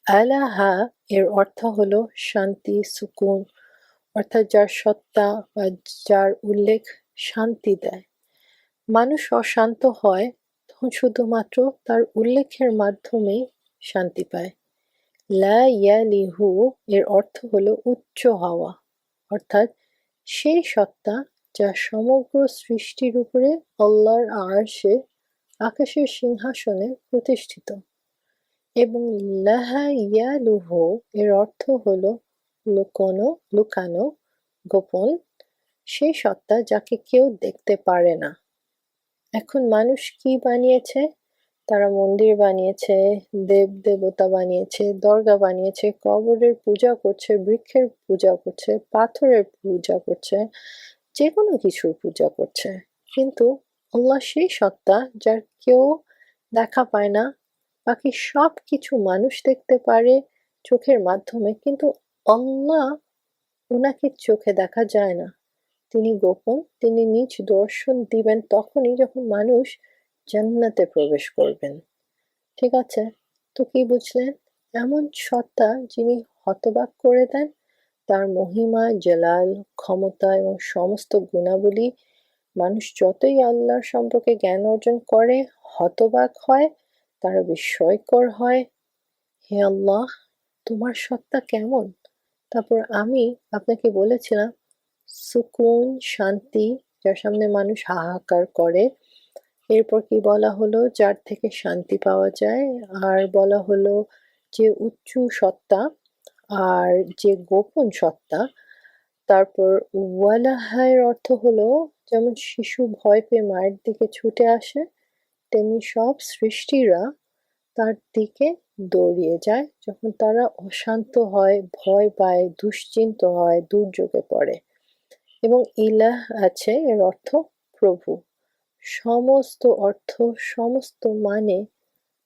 আলাহা এর অর্থ হলো শান্তি, সুকুন, অর্থাৎ যার সত্তা বা যার উল্লেখ শান্তি দেয়। মানুষ অশান্ত হয় তখন শুধুমাত্র তার উল্লেখের মাধ্যমেই শান্তি পায়। লা ইয়ালিহু এর অর্থ হলো উচ্চ হওয়া, অর্থাৎ সেই সত্তা যা সমগ্র সৃষ্টির উপরে আল্লাহর আরশে, আকাশের সিংহাসনে প্রতিষ্ঠিত। এবং লাহা ইয়ালুহু এর অর্থ হলো লুকানো, গোপন, সেই সত্তা যাকে কেউ দেখতে পারে না। এখন মানুষ কি বানিয়েছে? তারা মন্দির বানিয়েছে, দেব-দেবতা বানিয়েছে, দরগা বানিয়েছে, কবরের পূজা করছে, বৃক্ষের পূজা করছে, পাথরের পূজা করছে, যেকোনো কিছুর পূজা করছে। কিন্তু আল্লাহ সেই সত্তা যার কেউ দেখা পায় না, বাকি সব কিছু মানুষ দেখতে পারে চোখের মাধ্যমে, কিন্তু আল্লাহ, ওনাকে চোখে দেখা যায় না। তিনি গোপন, তিনি নিজ দর্শন দিবেন তখনই যখন মানুষ জান্নাতে প্রবেশ করবেন। ঠিক আছে, তো কি বুঝলেন? এমন সত্তা যিনি হতবাক করে দেন, তার মহিমা, জালাল, ক্ষমতা এবং সমস্ত গুণাবলী মানুষ যতই আল্লাহর সম্পর্কে জ্ঞান অর্জন করে হতবাক হয়, তারা বিস্ময়কর হয়। হে আল্লাহ, তোমার সত্তা কেমন? তারপর আমি আপনাকে বলেছিলাম সুকুন, শান্তি, যার সামনে মানুষ হাহাকার করে। এরপর কি বলা হলো? যার থেকে শান্তি পাওয়া যায়। আর বলা হলো যে উচ্চ সত্তা আর যে গোপন সত্তা। তারপর ওয়ালাহায়ের অর্থ হলো যেমন শিশু ভয় পেয়ে মায়ের দিকে ছুটে আসে, তেমনি সব সৃষ্টিরা তার দিকে দৌড়িয়ে যায় যখন তারা অশান্ত হয়, ভয় পায়, দুশ্চিন্ত হয়, দুর্যোগে পড়ে। এবং ইলাহ আছে, এর অর্থ প্রভু। সমস্ত অর্থ, সমস্ত মানে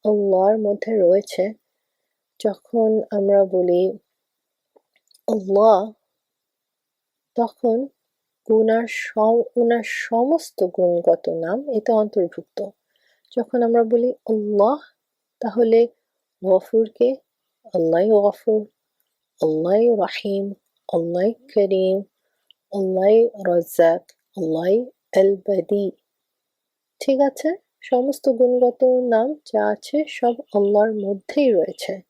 আল্লাহর মধ্যে রয়েছে। যখন আমরা বলি আল্লাহ, তখন উনার সমস্ত গুণগত নাম এতে অন্তর্ভুক্ত। যখন আমরা বলি আল্লাহ, তাহলে গফুরকে আল্লাহ গফুর, আল্লাহ রাহিম, আল্লাহ করিম, আল্লাহ রাজ্জাক, আল্লাহ আল বাদি। ঠিক আছে, সমস্ত গুণগত নাম যা আছে সব আল্লাহর মধ্যেই রয়েছে।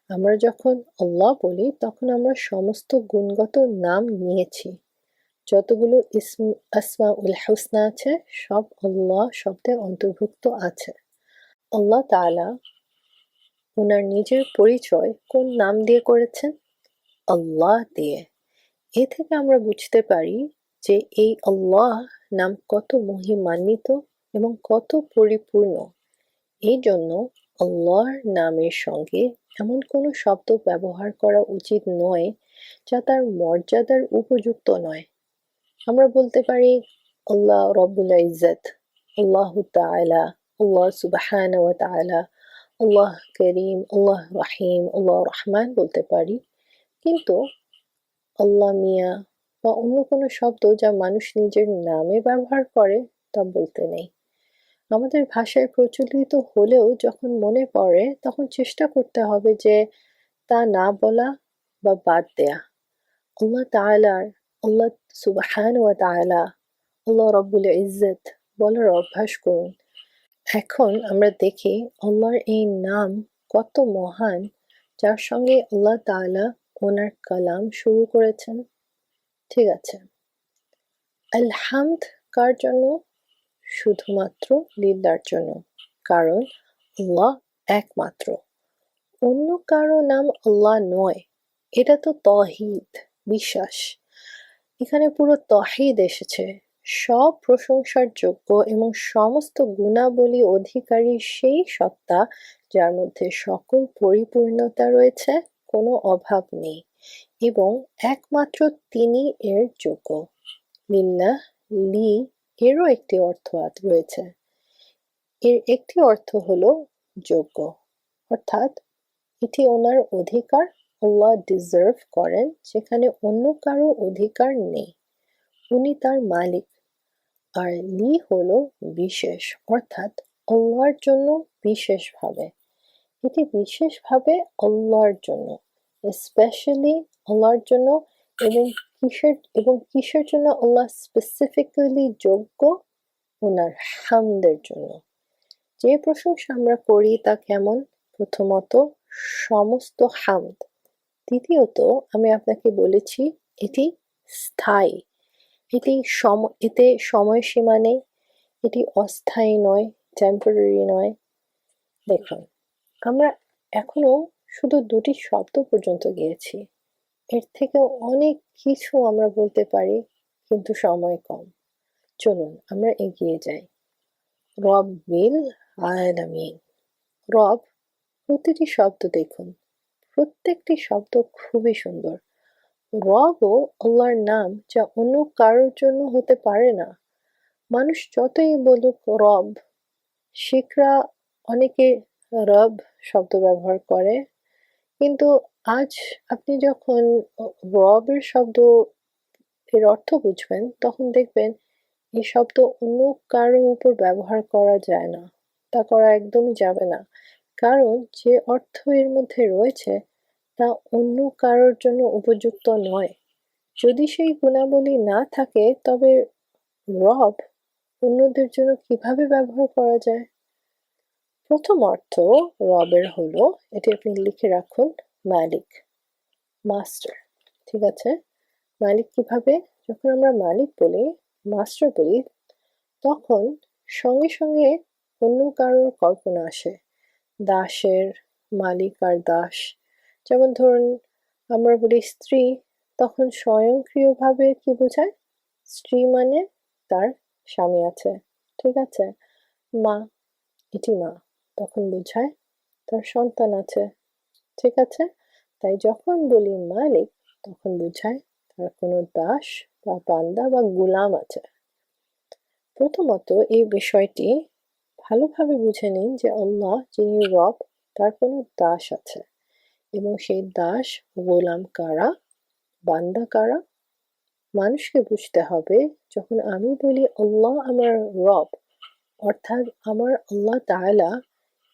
আমরা যখন আল্লাহ বলি তখন আমরা সমস্ত গুণগত নাম নিয়েছি। যতগুলো আসমাউল হুসনা আছে সব আল্লাহ শব্দে অন্তর্ভুক্ত আছে। আল্লাহ তাআলা ওনার নিজের পরিচয় কোন নাম দিয়ে করেছেন? আল্লাহ দিয়ে। এ থেকে আমরা বুঝতে পারি যে এই আল্লাহ নাম কত মহিমান্বিত এবং কত পরিপূর্ণ। এই জন্য আল্লাহর নামের সঙ্গে এমন কোনো শব্দ ব্যবহার করা উচিত নয় যা তার মর্যাদার উপযুক্ত নয়। আমরা বলতে পারি আল্লাহ রব্বুল ইজ্জত, আল্লাহ তাআলা, আল্লাহ সুবহানাহু ওয়া তাআলা, আল্লাহ করিম, আল্লাহ রাহিম, আল্লাহ রহমান বলতে পারি, কিন্তু আল্লাহ মিয়া বা অন্য কোনো শব্দ যা মানুষ নিজের নামে ব্যবহার করে তা বলতে নেই। আমাদের ভাষায় প্রচলিত হলেও যখন মনে পড়ে তখন চেষ্টা করতে হবে যে তা না বলা বা বাদ দেয়া। আল্লাহ তাআলার, আল্লাহ সুবহানাহু ওয়া তাআলা, আল্লাহ রব্বুল ইজ্জত বলার অভ্যাস করুন। এখন আমরা দেখি আল্লাহর এই নাম কত মহান, যার সঙ্গে আল্লাহ তাআলা ওনার কালাম শুরু করেছেন। ঠিক আছে, আলহামদ কার জন্য? শুধুমাত্র লিল্লাহর জন্য, কারণ আল্লাহ একমাত্র। অন্য কারো নাম আল্লাহ নয়, এটা তো তাওহীদ, বিশ্বাস। এখানে পুরো তাওহীদ এসেছে। সব প্রশংসার যোগ্য এবং সমস্ত গুণাবলী অধিকারী সেই সত্তা যার মধ্যে সকল পরিপূর্ণতা রয়েছে, কোনো অভাব নেই, এবং একমাত্র তিনি এর যোগ্য। লিল্লাহ, লি এরও একটি অর্থ রয়েছে। এর একটি অর্থ হলো যোগ্য, অর্থাৎ এটি ওনার অধিকার, আল্লাহ ডিজার্ভ করেন যেখানে অন্য কারো অধিকার নেই, উনি তার মালিক। আর লি হলো বিশেষ, অর্থাৎ আল্লাহর জন্য বিশেষভাবে। এটি বিশেষভাবে আল্লাহর জন্য, স্পেশালি আল্লাহর জন্য। এবং কিসের জন্য আল্লাহ স্পেসিফিক্যালি যোগ্য? ওনার হামদের জন্য। যে প্রশংসা আমরা করি তা কেমন? প্রথমত সমস্ত হামদ। দ্বিতীয়ত আমি আপনাকে বলেছি এটি স্থায়ী, এতে সময়সীমা নেই, এটি অস্থায়ী নয়, টেম্পোরারি নয়। দেখুন, আমরা এখনো শুধু দুটি শব্দ পর্যন্ত গিয়েছি, এর থেকেও অনেক কিছু আমরা বলতে পারি, কিন্তু সময় কম। চলুন আমরা এগিয়ে যাই। রব্বিল আলামিন। রব, প্রতিটি শব্দ দেখুন, প্রত্যেকটি শব্দ খুবই সুন্দর। রবও আল্লাহর নাম, যা অন্য কারোর জন্য হতে পারে না। মানুষ যতই বলুক রব, শিখরা অনেকে রব শব্দ ব্যবহার করে, কিন্তু আজ আপনি যখন রবের শব্দ এর অর্থ বুঝবেন, তখন দেখবেন এই শব্দ অন্য কারো উপর ব্যবহার করা যায় না, তা করা একদমই যাবে না। কারণ যে অর্থ এর মধ্যে রয়েছে তা অন্য কারোর জন্য উপযুক্ত নয়। যদি সেই গুণাবলী না থাকে, তবে রব অন্যদের জন্য কিভাবে ব্যবহার করা যায়? প্রথম অর্থ রবের হলো, এটি আপনি লিখে রাখুন, মালিক, মাস্টার। ঠিক আছে? মালিক কিভাবে? যখন আমরা মালিক বলি, মাস্টার বলি, তখন সঙ্গে সঙ্গে অন্য কারোর কল্পনা আসে। দাসের, মালিক আর দাস। যেমন ধরুন, আমরা বলি স্ত্রী, তখন স্বয়ংক্রিয়ভাবে কি বোঝায়? স্ত্রী মানে তার স্বামী আছে। ঠিক আছে? মা, এটি মা, তখন বোঝায় তার সন্তান আছে। ঠিক আছে? তাই যখন বলি মালিক, তখন বোঝায় তার কোনো দাস বা বান্দা বা গোলাম আছে। প্রথমত এই বিষয়টি ভালোভাবে বুঝে নিন যে আল্লাহ যিনি রব, তার কোনো দাস আছে, এবং সেই দাস গোলাম কারা, বান্দা কারা। মানুষকে বুঝতে হবে, যখন আমি বলি আল্লাহ আমার রব, অর্থাৎ আমার আল্লাহ তাআলা,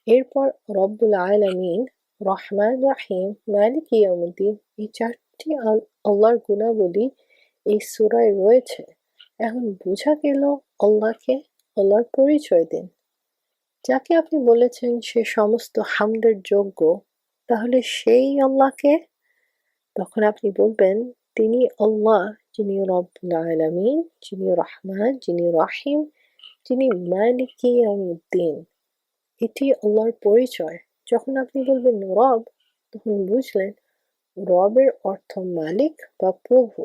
এরপর রব্বুল আলামিন, রহমান রাহিম, মালিক ইয়াউমিদ্দিন, এই চারটি আল্লাহর গুণাবলী এই সূরায় রয়েছে। এখন বোঝা গেল আল্লাহকে, আল্লাহর পরিচয় দিন। যাকে আপনি বলেছেন সে সমস্ত হামদের যোগ্য, তাহলে সেই আল্লাহকে? তখন আপনি বলবেন তিনি আল্লাহ, যিনি রব্বুল আলামিন, যিনি রহমান, যিনি রাহিম, যিনি মালিক ইয়াউমিদ্দিন। এটি আল্লাহর পরিচয়। যখন আপনি বলবেন রব, তখন বুঝলেন রবের অর্থ মালিক বা প্রভু।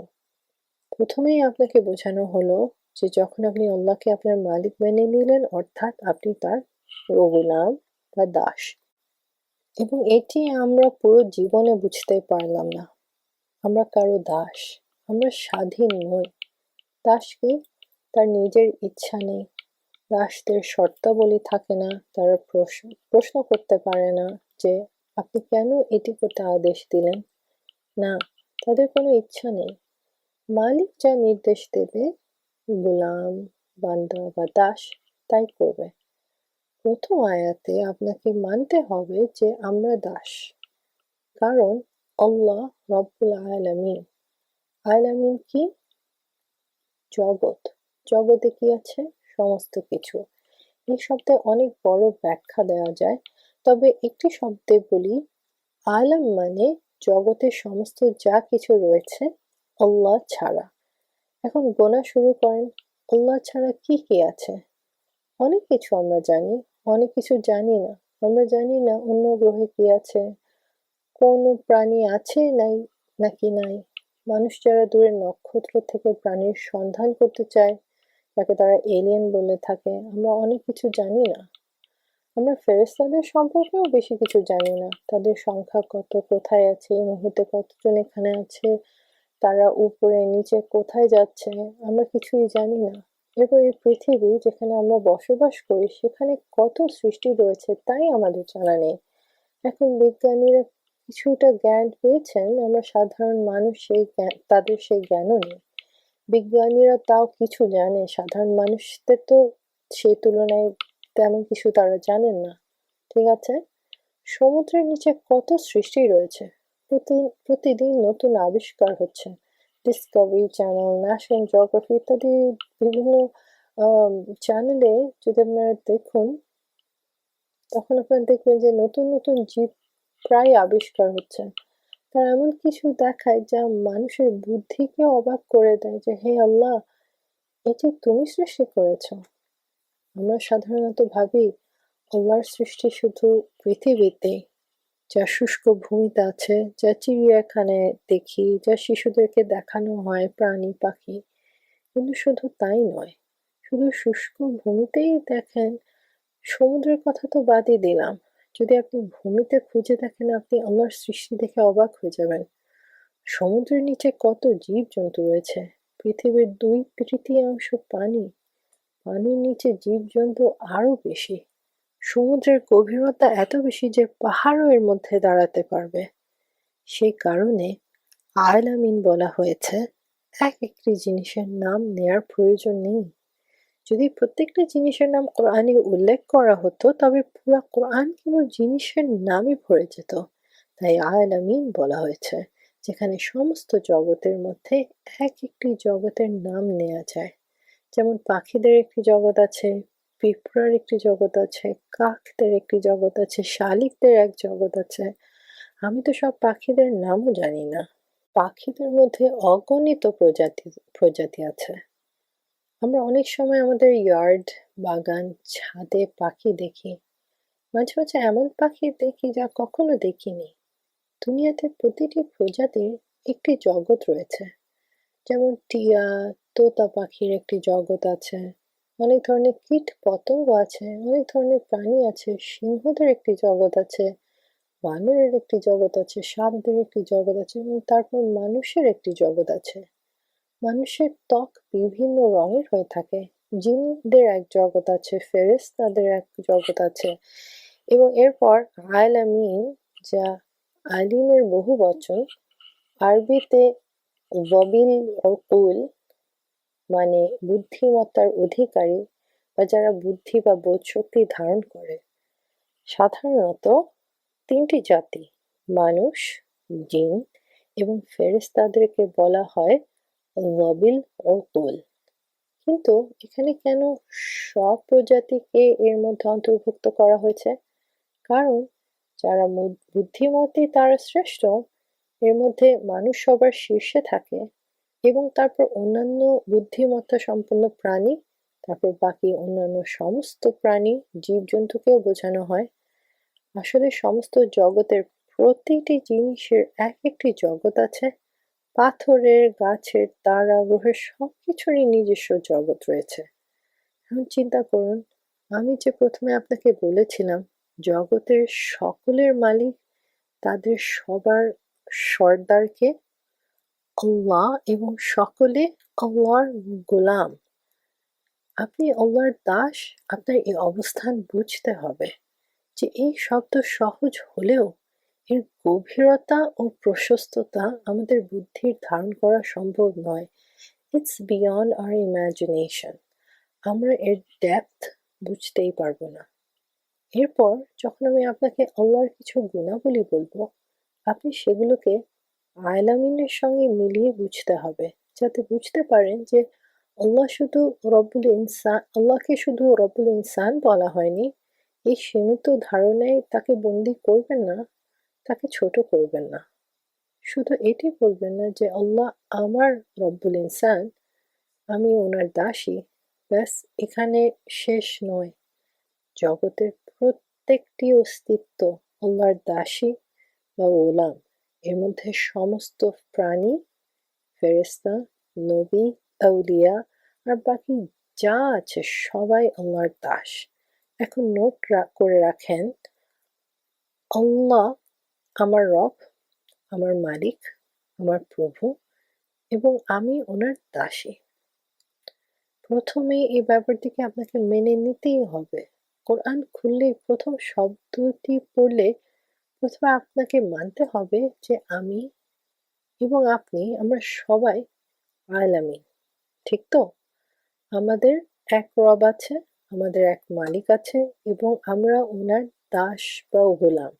প্রথমেই আপনাকে বোঝানো হলো যে যখন আপনি আল্লাহকে আপনার মালিক মেনে নিলেন, অর্থাৎ আপনি তার গোলাম বা দাস। এবং এটি আমরা পুরো জীবনে বুঝতে পারলাম না। আমরা কারো দাস, আমরা স্বাধীন নই। দাস কি? তার নিজের ইচ্ছা নেই। দাসদের শর্তাবলী থাকে না, তারা প্রশ্ন করতে পারে না যে আপনি কেন এটি করতে আদেশ দিলেন। না, তাদের কোনো ইচ্ছা নেই। মালিক যা নির্দেশ দেবে, গোলাম, বান্দা বা দাস তাই করবে। প্রথম আয়াতে আপনাকে মানতে হবে যে আমরা দাস, কারণ আল্লাহ রব্বুল আলামিন। আলামিন কি? জগৎ। জগতে কি আছে? সমস্ত কিছু। এই শব্দে অনেক বড় ব্যাখ্যা দেওয়া যায়, তবে একটি শব্দে বলি, আলাম মানে জগতের সমস্ত যা কিছু রয়েছে আল্লাহ ছাড়া। এখন গোনা শুরু করেন, আল্লাহ ছাড়া কি কি আছে? অনেক কিছু আমরা জানি, অনেক কিছু জানি না। আমরা জানি না অন্য গ্রহে কি আছে, কোন প্রাণী আছে নাকি নাই। মানুষ যারা দূরের নক্ষত্র থেকে প্রাণীর সন্ধান করতে চায়, যাকে তারা এলিয়েন বলে থাকে, আমরা অনেক কিছু জানি না। আমরা ফেরেশতাদের সম্পর্কেও বেশি কিছু জানি না। তাদের সংখ্যা কত, কোথায় আছে, এই মুহূর্তে কতজন এখানে আছে, তারা উপরে নিচে কোথায় যাচ্ছে, আমরা কিছুই জানি না। এরপর এই পৃথিবী যেখানে আমরা বসবাস করি, সেখানে কত সৃষ্টি রয়েছে তাই আমাদের জানা নেই। এখন বিজ্ঞানীরা কিছুটা জ্ঞান পেয়েছেন, আমরা সাধারণ মানুষ তাদের সেই জ্ঞানও নেই। বিজ্ঞানীরা তাও কিছু জানে, সাধারণ মানুষদের তো সেই তুলনায় তেমন কিছু তারা জানেন না। ঠিক আছে? সমুদ্রের নিচে কত সৃষ্টি রয়েছে, প্রতিদিন নতুন আবিষ্কার হচ্ছে। ডিসকভারি চ্যানেল, ন্যাশনাল জিওগ্রাফি ইত্যাদি বিভিন্ন চ্যানেলে যদি আপনারা দেখুন, তখন আপনারা দেখবেন যে নতুন নতুন জীব প্রায় আবিষ্কার হচ্ছে। তারা এমন কিছু দেখায় যা মানুষের বুদ্ধিকে অবাক করে দেয় যে হে আল্লাহ, এটি তুমি সৃষ্টি করেছ। আমরা সাধারণত ভাবি আল্লাহর সৃষ্টি শুধু পৃথিবীতে, যা শুষ্ক ভূমিতে আছে, যা চিড়িয়াখানায় দেখি, যা শিশুদেরকে দেখানো হয়, প্রাণী পাখি। কিন্তু শুধু তাই নয়, শুধু শুষ্ক ভূমিতেই দেখেন, সমুদ্রের কথা তো বাদই দিলাম, যদি আপনি ভূমিতে খুঁজে দেখেন আপনি আল্লাহর সৃষ্টি দেখে অবাক হয়ে যাবেন। সমুদ্রের নিচে কত জীবজন্তু রয়েছে। পৃথিবীর 2/3 পানি, পানির নিচে জীবজন্তু আরো বেশি। সমুদ্রের গভীরতা এত বেশি যে পাহাড়ও এর মধ্যে দাঁড়াতে পারবে। সেই কারণে আল-আমিন বলা হয়েছে। এক একটি জিনিসের নাম নেয়ার প্রয়োজন নেই। যদি প্রত্যেকটা জিনিসের নাম কোরআনে উল্লেখ করা হতো তবে পুরা কোরআন কেবল জিনিসের নামে ভরে যেত। তাই আল-আমিন বলা হয়েছে, যেখানে সমস্ত জগতের মধ্যে এক একটি জগতের নাম নেয়া যায়। যেমন পাখিদের একটি জগৎ আছে, পিঁপড়ার একটি জগৎ আছে, কাকদের একটি জগৎ আছে, শালিকদের এক জগৎ আছে। আমি তো সব পাখিদের নামও জানি না। পাখিদের মধ্যে অগণিত প্রজাতি আছে। আমরা অনেক সময় আমাদের ইয়ার্ড, বাগান, ছাদে পাখি দেখি। মাঝে মাঝে এমন পাখি দেখি যা কখনো দেখিনি। দুনিয়াতে প্রতিটি প্রজাতির একটি জগৎ রয়েছে। যেমন টিয়া, তোতা পাখির একটি জগৎ আছে, অনেক ধরনের কীট পতঙ্গ আছে, অনেক ধরনের প্রাণী আছে, সিংহদের একটি জগৎ আছে, বানরের একটি জগৎ আছে, সাপদের একটি জগৎ আছে, এবং তারপর মানুষের একটি জগৎ আছে। মানুষের ত্বক বিভিন্ন রঙের হয়ে থাকে। জিনদের এক জগৎ আছে, ফেরেশতাদের এক জগৎ আছে, এবং এরপর আল-আমিন, যা আলিমের বহু বচন, আরবিতে ওয়াবিল উকুল মানে বুদ্ধিমত্তার অধিকারী বা যারা বুদ্ধি বা বোধশক্তি ধারণ করে। সাধারণত 3টি জাতি, মানুষ, জিন এবং ফেরেশতাদেরকে বলা হয় ওয়াবিল উকুল। কিন্তু এখানে কেন সব প্রজাতিকে এর মধ্যে অন্তর্ভুক্ত করা হয়েছে? কারণ যারা বুদ্ধিমতী তারা শ্রেষ্ঠ, এর মধ্যে মানুষ সবার শীর্ষে থাকে, এবং তারপর অন্যান্য বুদ্ধিমত্তা সম্পন্ন প্রাণী, তারপর বাকি অন্যান্য সমস্ত প্রাণী, জীবজন্তুকেও বোঝানো হয়। আসলে সমস্ত জগতের প্রতিটি জিনিসের এক একটি জগৎ আছে। পাথরের, গাছের, তারা, গ্রহের সবকিছুরই নিজস্ব জগৎ রয়েছে। এখন চিন্তা করুন, আমি যে প্রথমে আপনাকে বলেছিলাম জগতের সকলের মালিক, তাদের সবার সর্দারকে আল্লাহ, এবং সকলে আল্লাহর গোলাম। আপনি আল্লাহর দাস। আপনার এই অবস্থান বুঝতে হবে যে এই শব্দ সহজ হলেও এর গভীরতা ও প্রশস্ততা আমাদের বুদ্ধির ধারণ করা সম্ভব নয়। It's beyond our imagination. আমরা এর ডেপথ বুঝতেই পারবো না। এরপর যখন আমি আপনাকে আল্লাহর কিছু গুণাবলী বলবো, আপনি সেগুলোকে আল-আমিনের সঙ্গে মিলিয়ে বুঝতে হবে, যাতে বুঝতে পারেন যে আল্লাহকে শুধু রব্বুল ইনসান বলা হয়নি। এই সীমিত ধারণায় তাকে বন্দী করবেন না, তাকে ছোট করবেন না। শুধু এটি বলবেন না যে আল্লাহ আমার রব্বুল ইনসান, আমি ওনার দাসী, ব্যাস এখানে শেষ নয়। জগতের প্রত্যেকটি অস্তিত্ব আল্লাহর দাসী বা গোলাম। এর মধ্যে সমস্ত প্রাণী, ফেরেশতা, নবী, আউলিয়া আর বাকি যা আছে সবাই আল্লাহর দাস। এখন নোট করে রাখেন, আল্লাহ আমার রব, আমার মালিক, আমার প্রভু, এবং আমি ওনার দাসী। প্রথমেই এই ব্যাপারটিকে আপনাকে মেনে নিতেই হবে। কোরআন খুললে প্রথম শব্দটি পড়লে প্রথমে আপনাকে মানতে হবে যে আমি এবং আপনি, আমরা সবাই আল-আমিন। ঠিক তো? আমাদের এক রব আছে, আমাদের এক মালিক আছে, এবং আমরা ওনার দাস বা গোলাম।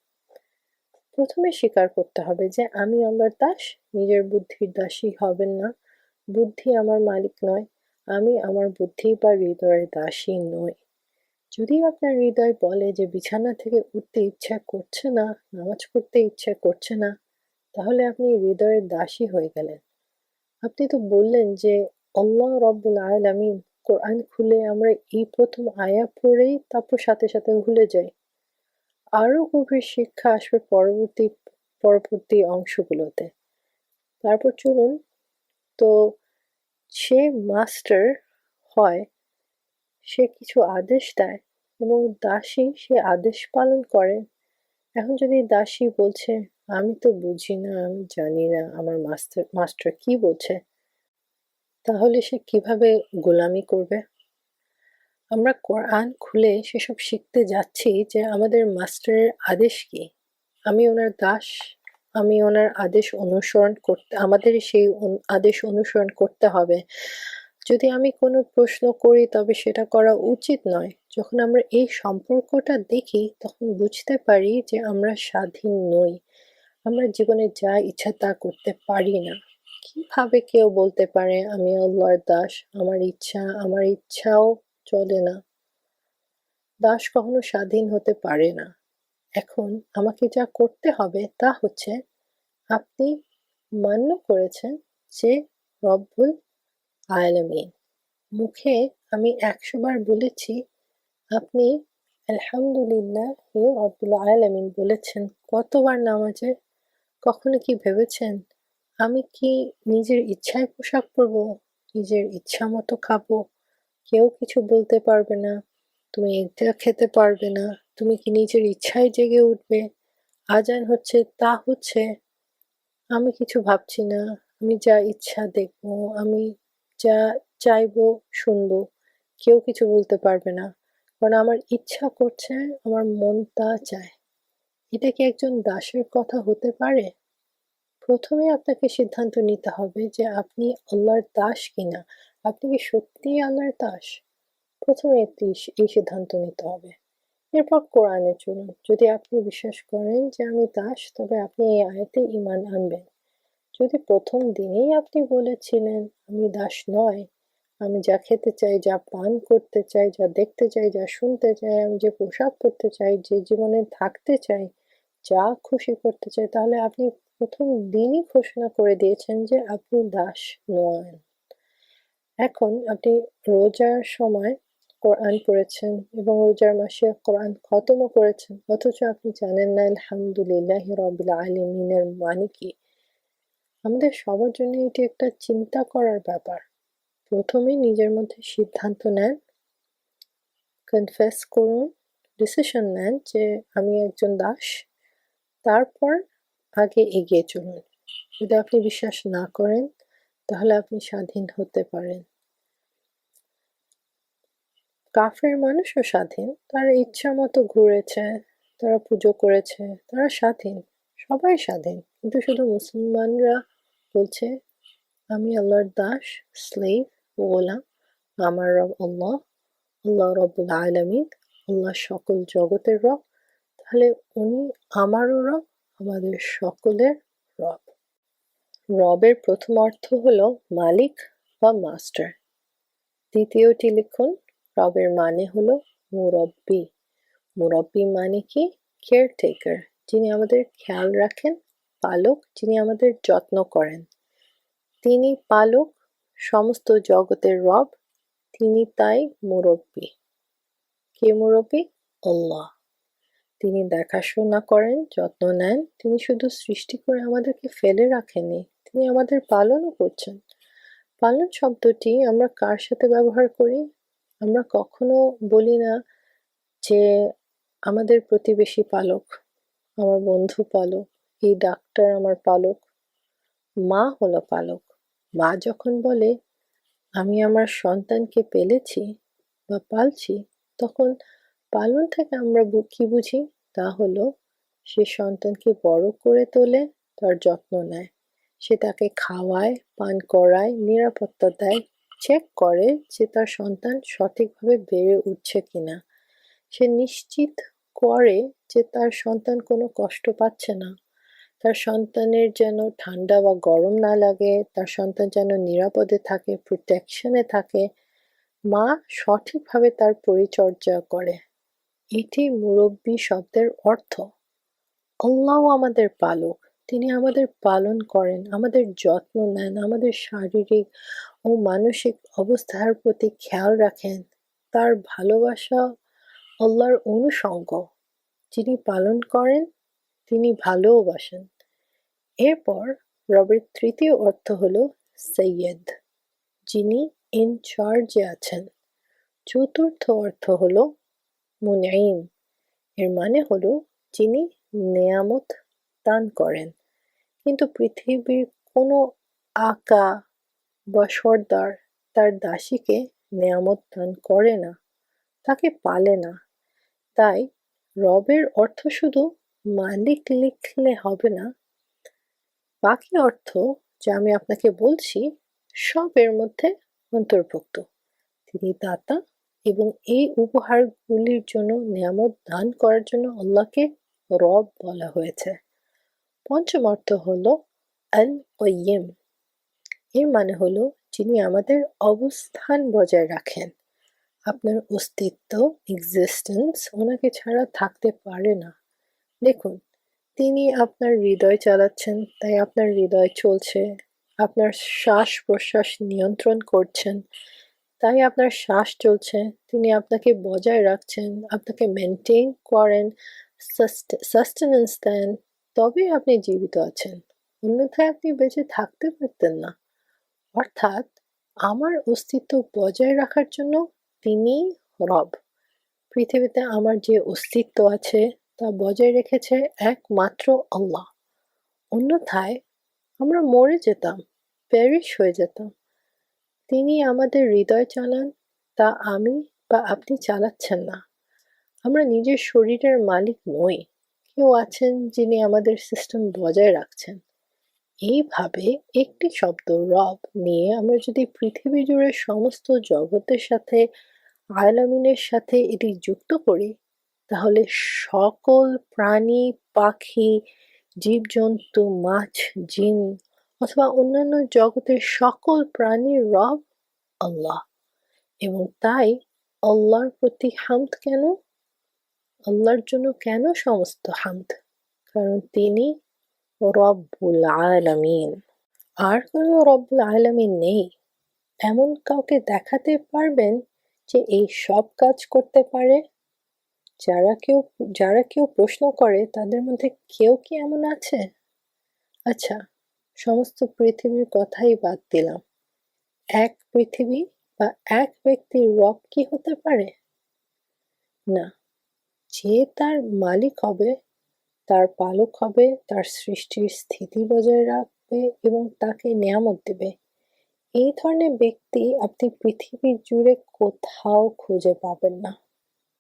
প্রথমে স্বীকার করতে হবে যে আমি আল্লাহর দাস। নিজের বুদ্ধির দাসী হবেন না। বুদ্ধি আমার মালিক নয়। আমি আমার বুদ্ধি বা হৃদয়ের দাসী নই। যদি আপনার হৃদয় বলে যে বিছানা থেকে উঠতে ইচ্ছা করছে না, নামাজ পড়তে ইচ্ছা করছে না, তাহলে আপনি হৃদয়ের দাসী হয়ে গেলেন। আপনি তো বললেন যে আল্লাহ রব্বুল আলামিন। কোরআন খুলে আমরা এই প্রথম আয়া পড়েই তারপর সাথে সাথে ভুলে যাই। আরো গভীর শিক্ষা আসবে পরবর্তী অংশগুলোতে। তারপর চলুন, তো সে মাস্টার হয় সে কিছু আদেশ দেয় এবং দাসী সে আদেশ পালন করে। এখন যদি দাসী বলছে, আমি তো বুঝি না, আমি জানি না আমার মাস্টার কি বলছে, তাহলে সে কিভাবে গোলামি করবে? আমরা কোরআন খুলে সেসব শিখতে যাচ্ছি যে আমাদের মাস্টারের আদেশ কি, আমি ওনার দাস, আমি ওনার আদেশ অনুসরণ করতে, আমাদের সেই আদেশ অনুসরণ করতে হবে। যদি আমি কোনো প্রশ্ন করি তবে সেটা করা উচিত নয়। যখন আমরা এই সম্পর্কটা দেখি তখন বুঝতে পারি যে আমরা স্বাধীন নই, আমরা জীবনে যা ইচ্ছা তা করতে পারি না। কিভাবে কেউ বলতে পারে আমি আল্লাহর দাস, আমার ইচ্ছাও চলে না? দাস কখনো স্বাধীন হতে পারে না। এখন আমাকে যা করতে হবে তা হচ্ছে, আপনি মান্য করেছেন যে রব্বুল আলামিন, মুখে আমি 100 বার বলেছি, আপনি আলহামদুলিল্লাহ রব্বুল আলামিন বলেছেন কতবার নামাজে? কখনো কি ভেবেছেন আমি কি নিজের ইচ্ছায় পোশাক পরবো, নিজের ইচ্ছা মতো খাবো, কেউ কিছু বলতে পারবে না, তুমি এটা খেতে পারবে না, তুমি কি নিজের ইচ্ছায় জেগে উঠবে, আজান হচ্ছে তা হচ্ছে, আমি কিছু ভাবছি না, আমি যা ইচ্ছা দেখবো, আমি যা চাইবো শুনবো, কেউ কিছু বলতে পারবে না, কারণ আমার ইচ্ছা করছে, আমার মন তা চায়। এটা কি একজন দাসের কথা হতে পারে? প্রথমে আপনাকে সিদ্ধান্ত নিতে হবে যে আপনি আল্লাহর দাস কিনা, আপনি কি সত্যিই আল্লাহর দাস? প্রথমে এই সিদ্ধান্ত নিতে হবে। এরপর কোরআনে চলুন। যদি আপনি বিশ্বাস করেন যে আমি দাস, তবে আপনি এই আয়াতে ঈমান আনবেন। যদি প্রথম দিনেই আপনি বলেছিলেন আমি দাস নয়, আমি যা খেতে চাই, যা পান করতে চাই, যা দেখতে চাই, যা শুনতে চাই, আমি যে পোশাক পরতে চাই, যে জীবনে থাকতে চাই, যা খুশি করতে চাই, তাহলে আপনি প্রথম দিনই ঘোষণা করে দিয়েছেন যে আপনি দাস নন। এখন আপনি রোজার সময় কোরআন পড়েছেন এবং রোজার মাসে কোরআন খতমও করেছেন, অথচ আপনি জানেন না আলহামদুলিল্লাহি রাব্বিল আলামিনের মানে কি। আমাদের সবার জন্য এটি একটা চিন্তা করার ব্যাপার। প্রথমে নিজের মধ্যে সিদ্ধান্ত নেন, কনফেস করুন, ডিসিশন নেন যে আমি একজন দাস, তারপর আগে এগিয়ে চলুন। যদি আপনি বিশ্বাস না করেন তাহলে আপনি স্বাধীন হতে পারেন। কাফের মানুষও স্বাধীন, তারা ইচ্ছা মতো ঘুরেছে, তারা পুজো করেছে, তারা স্বাধীন, সবাই স্বাধীন। কিন্তু শুধু মুসলমানরা বলছে আমি আল্লাহর দাস, স্লেভ, গোলাম, আমার রব আল্লাহ, আল্লাহ রব্বুল আলামিন, আল্লাহ সকল জগতের রব, তাহলে উনি আমারও রব, আমাদের সকলের রব। রবের প্রথম অর্থ হলো মালিক বা মাস্টার। দ্বিতীয়টি লিখুন, রবের মানে হলো মুরব্বি। মুরব্বি মানে কি? কেয়ারটেকার, যিনি আমাদের খেয়াল রাখেন, পালক, যিনি আমাদের যত্ন করেন। তিনি পালক, সমস্ত জগতের রব, তিনি তাই মুরব্বি। কে মুরব্বি? আল্লাহ। তিনি দেখাশোনা করেন, যত্ন নেন, তিনি শুধু সৃষ্টি করে আমাদেরকে ফেলে রাখেননি, তিনি আমাদের পালনও করছেন। পালন শব্দটি আমরা কার সাথে ব্যবহার করি? আমরা কখনো বলি না যে আমাদের প্রতিবেশী পালক, আমার বন্ধু পালক, এই ডাক্তার আমার পালক। মা হলো পালক। মা যখন বলে আমি আমার সন্তানকে পেলেছি বা পালছি, তখন পালন থেকে আমরা কি বুঝি? তা হলো সে সন্তানকে বড় করে তোলে, তার যত্ন নেয়, সে তাকে খাওয়ায়, পান করায়, নিরাপত্তা দেয়, চেক করে যে তার সন্তান সঠিকভাবে বেড়ে উঠছে কিনা, সে নিশ্চিত করে যে তার সন্তান কোনো কষ্ট পাচ্ছে না, তার সন্তানের যেন ঠান্ডা বা গরম না লাগে, তার সন্তান যেন নিরাপদে থাকে, প্রোটেকশনে থাকে। মা সঠিকভাবে তার পরিচর্যা করে। এটি মুরব্বি শব্দের অর্থ। আল্লাহ আমাদের পালক, তিনি আমাদের পালন করেন, আমাদের যত্ন নেন, আমাদের শারীরিক ও মানসিক অবস্থার প্রতি খেয়াল রাখেন। তার ভালোবাসা আল্লাহর অনুষঙ্গ। যিনি পালন করেন তিনি ভালোবাসেন। এরপর রবের তৃতীয় অর্থ হলো সৈয়দ, যিনি ইনচার্জে আছেন। চতুর্থ অর্থ হলো মুনঈম, এর মানে হলো যিনি নেয়ামত দান করেন। কিন্তু পৃথিবীর কোনো আকা বা সর্দার তার দাসীকে নেয়ামত দান করে না, তাকে পালে না। তাই রবের অর্থ শুধু মালিক লিখলে হবে না, বাকি অর্থ যা আমি আপনাকে বলছি সব এর মধ্যে অন্তর্ভুক্ত। তিনি দাতা এবং এই উপহারগুলির জন্য নেয়ামত দান করার জন্য আল্লাহকে রব বলা হয়েছে। পঞ্চম অর্থ হলো আল কয়্যিম, এর মানে হলো যিনি আমাদের অবস্থান বজায় রাখেন। আপনার অস্তিত্ব, এক্সিস্টেন্স ওনাকে ছাড়া থাকতে পারে না। দেখুন, তিনি আপনার হৃদয় চালাচ্ছেন, তাই আপনার হৃদয় চলছে। আপনার শ্বাস প্রশ্বাস নিয়ন্ত্রণ করছেন, তাই আপনার শ্বাস চলছে। তিনি আপনাকে বজায় রাখছেন, আপনাকে মেনটেন করেন, সাস্টেনেন্স দেন, তবে আপনি জীবিত আছেন, অন্যথায় আপনি বেঁচে থাকতে পারতেন না। অর্থাৎ আমার অস্তিত্ব বজায় রাখার জন্য তিনি রব। পৃথিবীতে আমার যে অস্তিত্ব আছে তা বজায় রেখেছে একমাত্র আল্লাহ, অন্যথায় আমরা মরে যেতাম, পেরিশ হয়ে যেতাম। তিনি আমাদের হৃদয় চালান, তা আমি বা আপনি চালাচ্ছেন না। আমরা নিজের শরীরের মালিক নই, কেউ আছেন যিনি আমাদের সিস্টেম বজায় রাখছেন। এইভাবে একটি শব্দ রব নিয়ে আমরা যদি পৃথিবী জুড়ে সমস্ত জগতের সাথে, আলামিনের সাথে এটি যুক্ত করি, তাহলে সকল প্রাণী, পাখি, জীবজন্তু, মাছ, জিন অথবা অন্যান্য জগতের সকল প্রাণীর রব আল্লাহ। এবং তাই আল্লাহর প্রতি হামদ কেন? আল্লাহর জন্য কেন সমস্ত হামদ? কারণ তিনি রব্বুল আলামিন। আর কোনো রব্বুল আলামিন নেই। এমন কাউকে দেখাতে পারবেন যে এই সব কাজ করতে পারে? যারা কেউ প্রশ্ন করে তাদের মধ্যে কেউ কি এমন আছে? আচ্ছা, সমস্ত পৃথিবীর কথাই বাদ দিলাম, এক পৃথিবী বা এক ব্যক্তির রব কি হতে পারে? না, যে তার মালিক হবে, তার পালক হবে, তার সৃষ্টির স্থিতি বজায় রাখবে এবং তাকে নেয়ামত দেবে, এই ধরনের ব্যক্তি আপনি পৃথিবী জুড়ে কোথাও খুঁজে পাবেন না।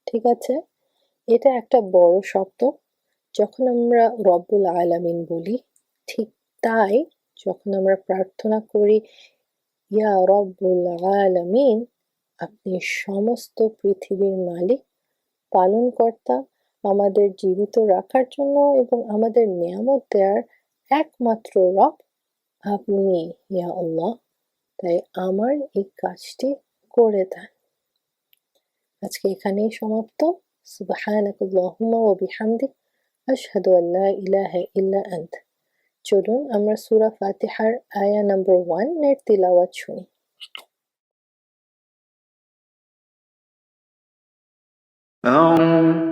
ঠিক আছে, এটা একটা বড় শব্দ। যখন আমরা রব্বুল আলামিন বলি, ঠিক তাই যখন আমরা প্রার্থনা করি ইয়া রব্বুল আলামিন, আপনি সমস্ত পৃথিবীর মালিক, পালনকর্তা, আমাদের জীবিত রাখার জন্য এবং আমাদের নেয়ামত দেওয়ার একমাত্র রব আপনি, ইয়া আল্লাহ। তাই আমার এই কাজটি করে দেন। আজকে এখানেই সমাপ্ত। সুবহানাকাল্লাহুম্মা ওয়া বিহামদিক, আশহাদু আল লা ইলাহা ইল্লা আনত। চলুন আমরা সূরা ফাতিহার আয়া নম্বর 1 এর তিলাওয়াত শুনি। أعوذ